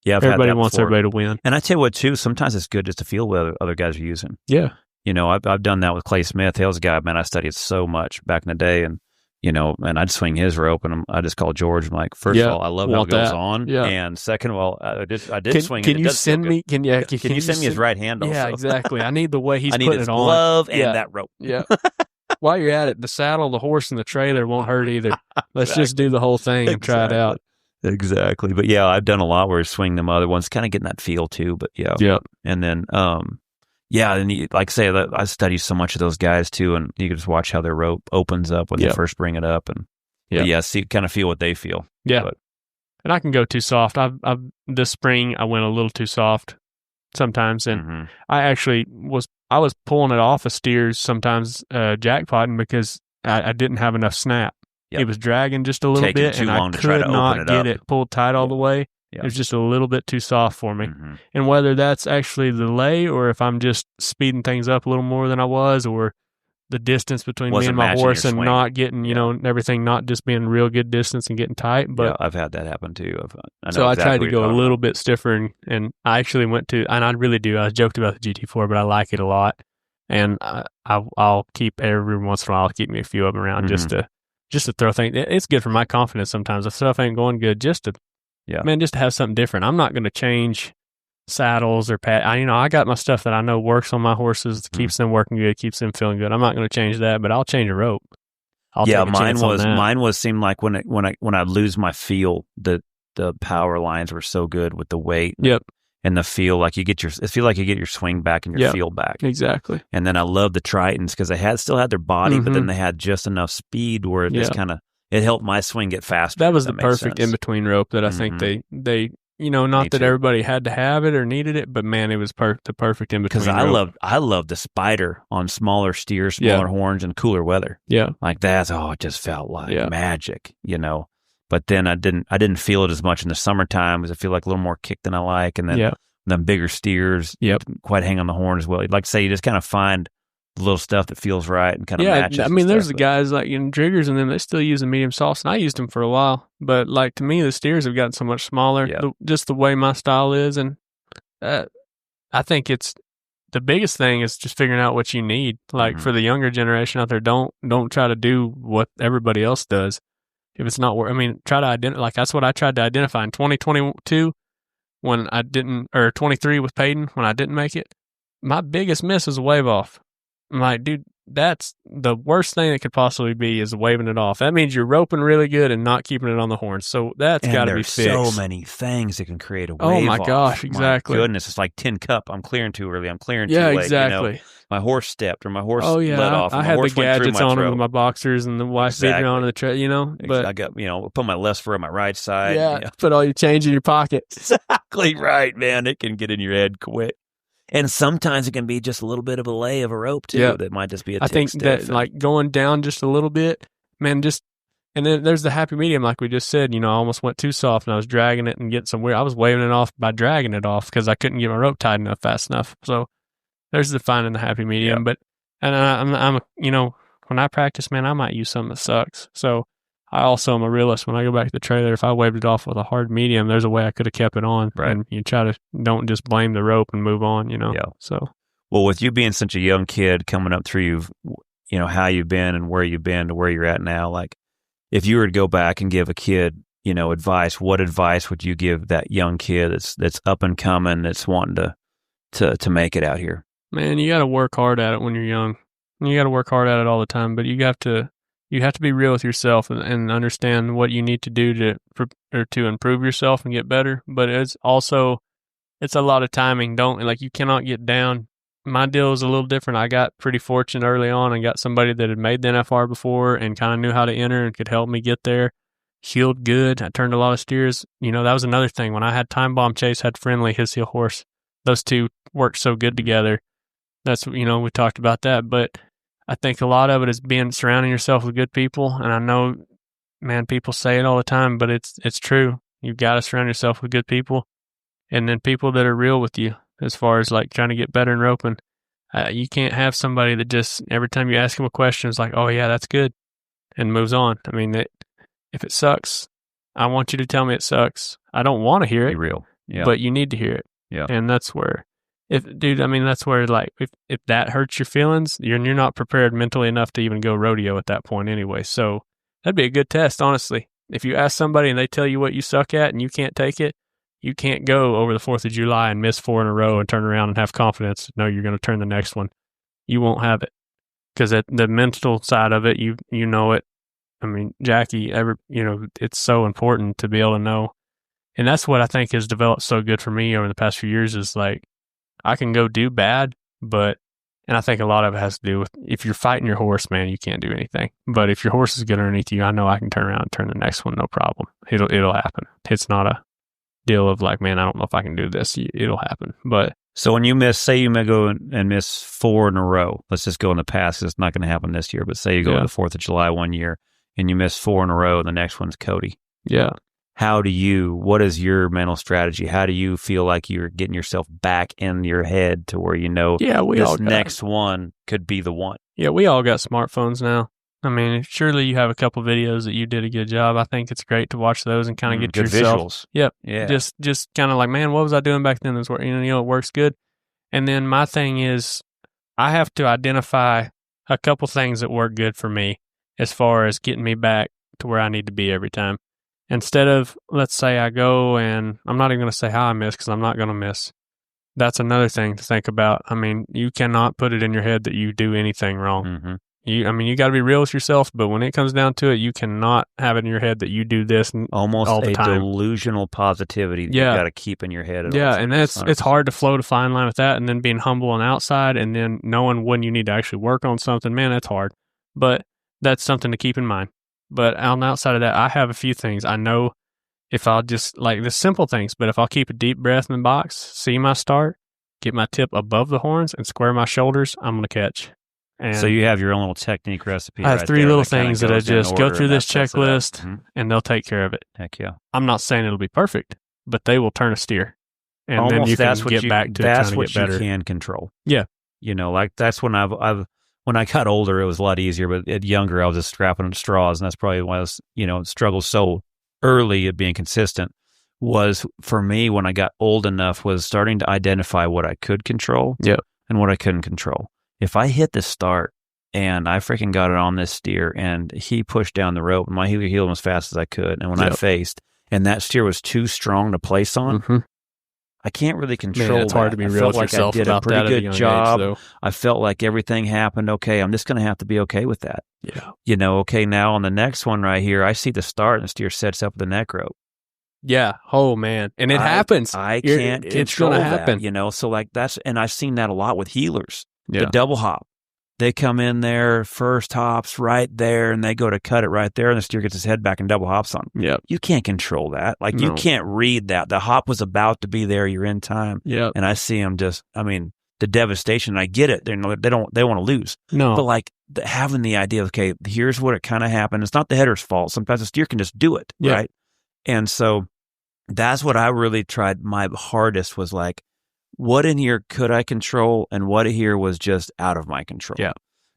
everybody wants everybody to win. And I tell you what, too, sometimes it's good just to feel what other guys are using. Yeah. I've done that with Clay Smith. He was a guy, man, I studied so much back in the day, and and I'd swing his rope, and I just called George. I'm like, first of all, I love how it goes on, and second of all, I did swing. Can you send me? Can you send me his right hand? Also? Yeah, exactly. I need the way he's putting it on. I need his glove and that rope. Yeah. While you're at it, the saddle, the horse, and the trailer won't hurt either. Let's just do the whole thing and try it out. Exactly. But yeah, I've done a lot where I swing them other ones, kind of getting that feel too. But and then and like I say, I study so much of those guys too, and you can just watch how their rope opens up when they first bring it up, and kind of feel what they feel. Yeah, and I can go too soft. This spring I went a little too soft sometimes, and I actually was pulling it off of steers sometimes, jackpotting, because I didn't have enough snap. It was dragging just a little bit, and I could not get it pulled tight all the way. It was just a little bit too soft for me. And whether that's actually the lay, or if I'm just speeding things up a little more than I was, or the distance between me and my horse and not getting, everything not just being real good distance and getting tight. But I've had that happen too. I tried to go a little bit stiffer, and I actually went to, and I really do. I joked about the GT4, but I like it a lot. And I'll keep every once in a while, I'll keep me a few of them around just to throw things. It's good for my confidence sometimes. If stuff ain't going good, just to have something different. I'm not going to change saddles or I got my stuff that I know works on my horses, keeps them working good, keeps them feeling good. I'm not going to change that, but I'll change a rope. Mine seemed like when I lose my feel, the power lines were so good with the weight. Yep. And the feel, like you get your swing back and your feel back. Exactly. And then I love the Tritons because they still had their body, but then they had just enough speed where it just kind of, it helped my swing get faster. That was the makes perfect sense. in-between rope that I think they not that everybody had to have it or needed it, but man, it was the perfect in-between rope. Because I love the spider on smaller steers, smaller horns, and cooler weather. Yeah. Like it just felt like magic, But then I didn't feel it as much in the summertime because I feel like a little more kick than I like. And then bigger steers quite hang on the horn as well. Like say, you just kind of find the little stuff that feels right and kind of matches. I mean, there's the guys like Driggers and them, they still use the medium softs, and I used them for a while. But like to me, the steers have gotten so much smaller, just the way my style is. And I think it's the biggest thing is just figuring out what you need. Like for the younger generation out there, don't try to do what everybody else does. If it's not work, try to identify. Like that's what I tried to identify in 2022 when I didn't, or 23 with Peyton when I didn't make it. My biggest miss was a wave off. I'm like, dude, that's the worst thing that could possibly be is waving it off. That means you're roping really good and not keeping it on the horn. So that's got to be fixed. There's so many things that can create a wave off. Oh my gosh, exactly. My goodness, it's like 10 cup. I'm clearing too early. I'm clearing too late. Yeah, exactly. My horse stepped or my horse let off. I had the gadgets on with my boxers and the wife beater on the trail, But I got, put my left foot on my right side. Yeah, put all your change in your pocket. Exactly right, man. It can get in your head quick. And sometimes it can be just a little bit of a lay of a rope, too. Yeah. That might just be a tick I think stiff. that, like, going down just a little bit, man, and then there's the happy medium, like we just said. I almost went too soft, and I was dragging it and getting some weird. I was waving it off by dragging it off because I couldn't get my rope tied enough fast enough. So there's the finding the happy medium. But, and I'm when I practice, man, I might use something that sucks. So I also am a realist. When I go back to the trailer, if I waved it off with a hard medium, there's a way I could have kept it on. Right. And you try to, don't just blame the rope and move on, Yeah. So. Well, with you being such a young kid coming up through, how you've been and where you've been to where you're at now, like if you were to go back and give a kid, advice, what advice would you give that young kid that's up and coming, that's wanting to make it out here? Man, you got to work hard at it when you're young. You got to work hard at it all the time, but you have to be real with yourself and understand what you need to do to improve yourself and get better. But it's a lot of timing. You cannot get down. My deal was a little different. I got pretty fortunate early on and got somebody that had made the NFR before and kind of knew how to enter and could help me get there. Healed good. I turned a lot of steers. That was another thing. When I had Time Bomb, Chase had Friendly, his heel horse. Those two worked so good together. That's, we talked about that. But I think a lot of it is surrounding yourself with good people. And I know, man, people say it all the time, but it's true. You've got to surround yourself with good people. And then people that are real with you as far as like trying to get better in roping. You can't have somebody that just, every time you ask them a question, is like, oh yeah, that's good, and moves on. If it sucks, I want you to tell me it sucks. I don't want to hear it. Be real. Yeah. But you need to hear it. Yeah. And that's where, that's where like, if that hurts your feelings, you're not prepared mentally enough to even go rodeo at that point anyway. So that'd be a good test, honestly. If you ask somebody and they tell you what you suck at and you can't take it, you can't go over the 4th of July and miss 4 in a row and turn around and have confidence. No, you're going to turn the next one. You won't have it. Because at the mental side of it, you know it. Jackie, it's so important to be able to know. And that's what I think has developed so good for me over the past few years is like, I can go do bad, and I think a lot of it has to do with, if you're fighting your horse, man, you can't do anything. But if your horse is good underneath you, I know I can turn around and turn the next one, no problem. It'll happen. It's not a deal of like, man, I don't know if I can do this. It'll happen. But so when you say you may go and miss 4 in a row, let's just go in the past, it's not going to happen this year, but say you go to the 4th of July one year and you miss 4 in a row, and the next one's Cody. Yeah. What is your mental strategy? How do you feel like you're getting yourself back in your head to where next one could be the one? Yeah, we all got smartphones now. Surely you have a couple videos that you did a good job. I think it's great to watch those and kind of get good yourself. Visuals. Yep. Yeah. Just kind of like, man, what was I doing back then? This work, it works good. And then my thing is, I have to identify a couple things that work good for me as far as getting me back to where I need to be every time. Instead of, let's say I go and I'm not even going to say how I miss because I'm not going to miss. That's another thing to think about. You cannot put it in your head that you do anything wrong. Mm-hmm. You got to be real with yourself, but when it comes down to it, you cannot have it in your head that you do this almost all the time. Delusional positivity that you got to keep in your head. And it's hard to float a fine line with that, and then being humble on the outside, and then knowing when you need to actually work on something. Man, that's hard, but that's something to keep in mind. But on the outside of that, I have a few things. I know if I'll just, like the simple things, but if I'll keep a deep breath in the box, see my start, get my tip above the horns, and square my shoulders, I'm going to catch. And so you have your own little technique recipe. I have right 3 there little that kinda things that I goes in just go order through and this that sets it up. checklist, Mhm. and they'll take care of it. Heck yeah. I'm not saying it'll be perfect, but they will turn a steer. And then you can get back to that's trying to what get better. you can control. Yeah. You know, like that's when when I got older, it was a lot easier, but at younger, I was just strapping on straws. And that's probably why I was, struggled so early at being consistent was for me when I got old enough was starting to identify what I could control and what I couldn't control. If I hit the start and I freaking got it on this steer and he pushed down the rope and my heeler heeled him as fast as I could. And when I faced and that steer was too strong to place on, I can't really control it's hard to be real with yourself I did a about that pretty at a good young job. age, I felt like everything happened okay. I'm just going to have to be okay with that. Yeah. Okay, now on the next one right here, I see the start and the steer sets up with the neck rope. Yeah. Oh, man. And it happens. I can't control gonna happen. that, so like and I've seen that a lot with healers. Yeah. The double hop. They come in there, first hops right there, and they go to cut it right there, and the steer gets his head back and double hops on him. Yep. You can't control that. Like, you can't read that. The hop was about to be there. You're in time. Yep. And I see him the devastation. I get it. They want to lose. No. But, like, having the idea of, okay, here's what it kind of happened. It's not the header's fault. Sometimes the steer can just do it, right? And so that's what I really tried. My hardest was like, what in here could I control and what here was just out of my control. Yeah.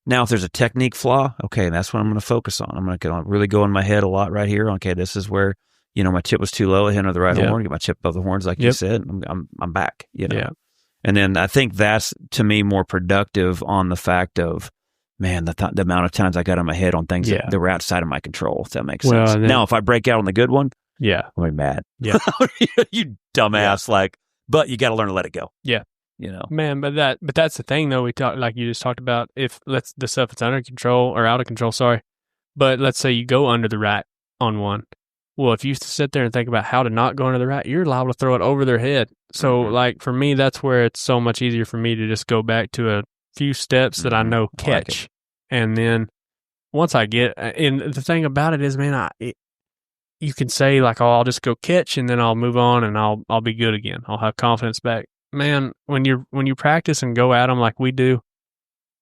Now, if there's a technique flaw, okay, that's what I'm going to focus on. I'm going to really go in my head a lot right here. Okay, this is where, my tip was too low, I hit on the right horn, get my chip above the horns like you said, I'm back, Yeah. And then I think that's, to me, more productive on the fact of, man, the amount of times I got in my head on things that were outside of my control, if that makes sense. Now, if I break out on the good one, I'm like mad. Yeah. You dumbass, but you got to learn to let it go. Yeah. Man, but that's the thing though. We talked, like you just talked about, if the stuff that's under control or out of control, but let's say you go under the right on one. Well, if you sit there and think about how to not go under the right, you're liable to throw it over their head. So like for me, that's where it's so much easier for me to just go back to a few steps that I know catch. And then once I get, and the thing about it is, man, you can say like, oh, I'll just go catch and then I'll move on and I'll be good again. I'll have confidence back. Man, when you practice and go at them like we do,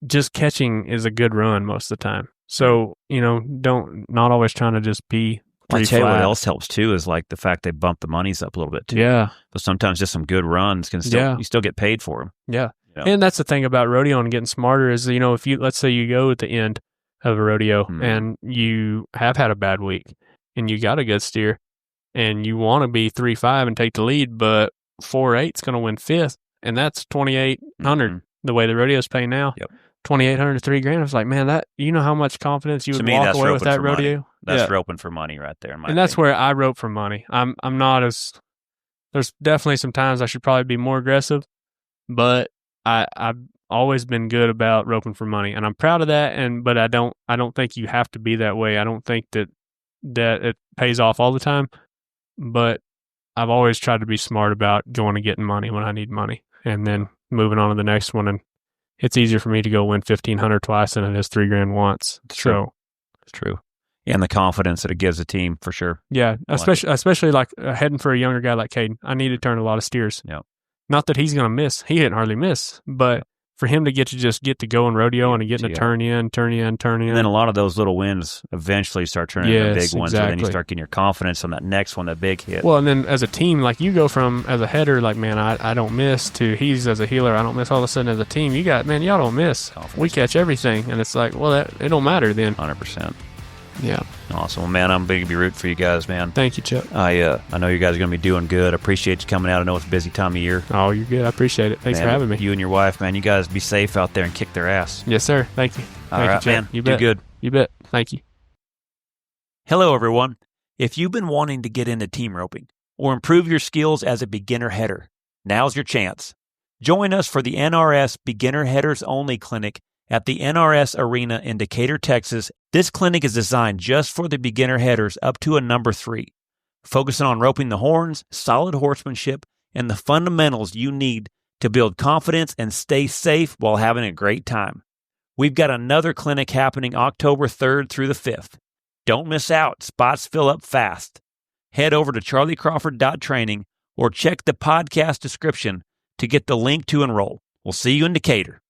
just catching is a good run most of the time. So, not always trying to just be I tell you flat. what else helps too is like the fact they bump the monies up a little bit too. Yeah. But sometimes just some good runs can you still get paid for them. Yeah. And that's the thing about rodeo and getting smarter is, if let's say you go at the end of a rodeo and you have had a bad week and you got a good steer and you want to be 3-5 and take the lead, but 4-8 is going to win 5th, and that's $2,800 the way the rodeo's paying now. Yep. $2,800 to $3,000. I was like, man, that how much confidence you would walk away with that rodeo. Money. That's roping for money right there. And that's where I rope for money. I'm not as. There's definitely some times I should probably be more aggressive, but I've always been good about roping for money, and I'm proud of that. But I don't think you have to be that way. I don't think that it pays off all the time, but I've always tried to be smart about going and getting money when I need money and then moving on to the next one. And it's easier for me to go win $1,500 twice than it is $3,000 once. It's true. And the confidence that it gives a team for sure. Yeah. Especially like heading for a younger guy like Caden. I need to turn a lot of steers. Yeah. Not that he's going to miss. He didn't hardly miss, but for him to get to go in rodeo and getting to turn in. And then a lot of those little wins eventually start turning into big ones. And then you start getting your confidence on that next one, that big hit. Well, and then as a team, like you go from as a header, like, man, I don't miss, to he's as a healer, I don't miss. All of a sudden as a team, you got, man, y'all don't miss. Confidence. We catch everything. And it's like, well, it don't matter then. 100%. Yeah. Awesome. Well, man, I'm big to be rooting for you guys, man. Thank you, Chuck. I know you guys are going to be doing good. I appreciate you coming out. I know it's a busy time of year. Oh, you're good. I appreciate it. Thanks for having me. You and your wife, man, you guys be safe out there and kick their ass. Yes, sir. Thank you. All right, man. You bet. Do good. You bet. Thank you. Hello, everyone. If you've been wanting to get into team roping or improve your skills as a beginner header, now's your chance. Join us for the NRS Beginner Headers Only Clinic at the NRS Arena in Decatur, Texas. This clinic is designed just for the beginner headers up to a number 3, focusing on roping the horns, solid horsemanship, and the fundamentals you need to build confidence and stay safe while having a great time. We've got another clinic happening October 3rd through the 5th. Don't miss out. Spots fill up fast. Head over to charlycrawford.training or check the podcast description to get the link to enroll. We'll see you in Decatur.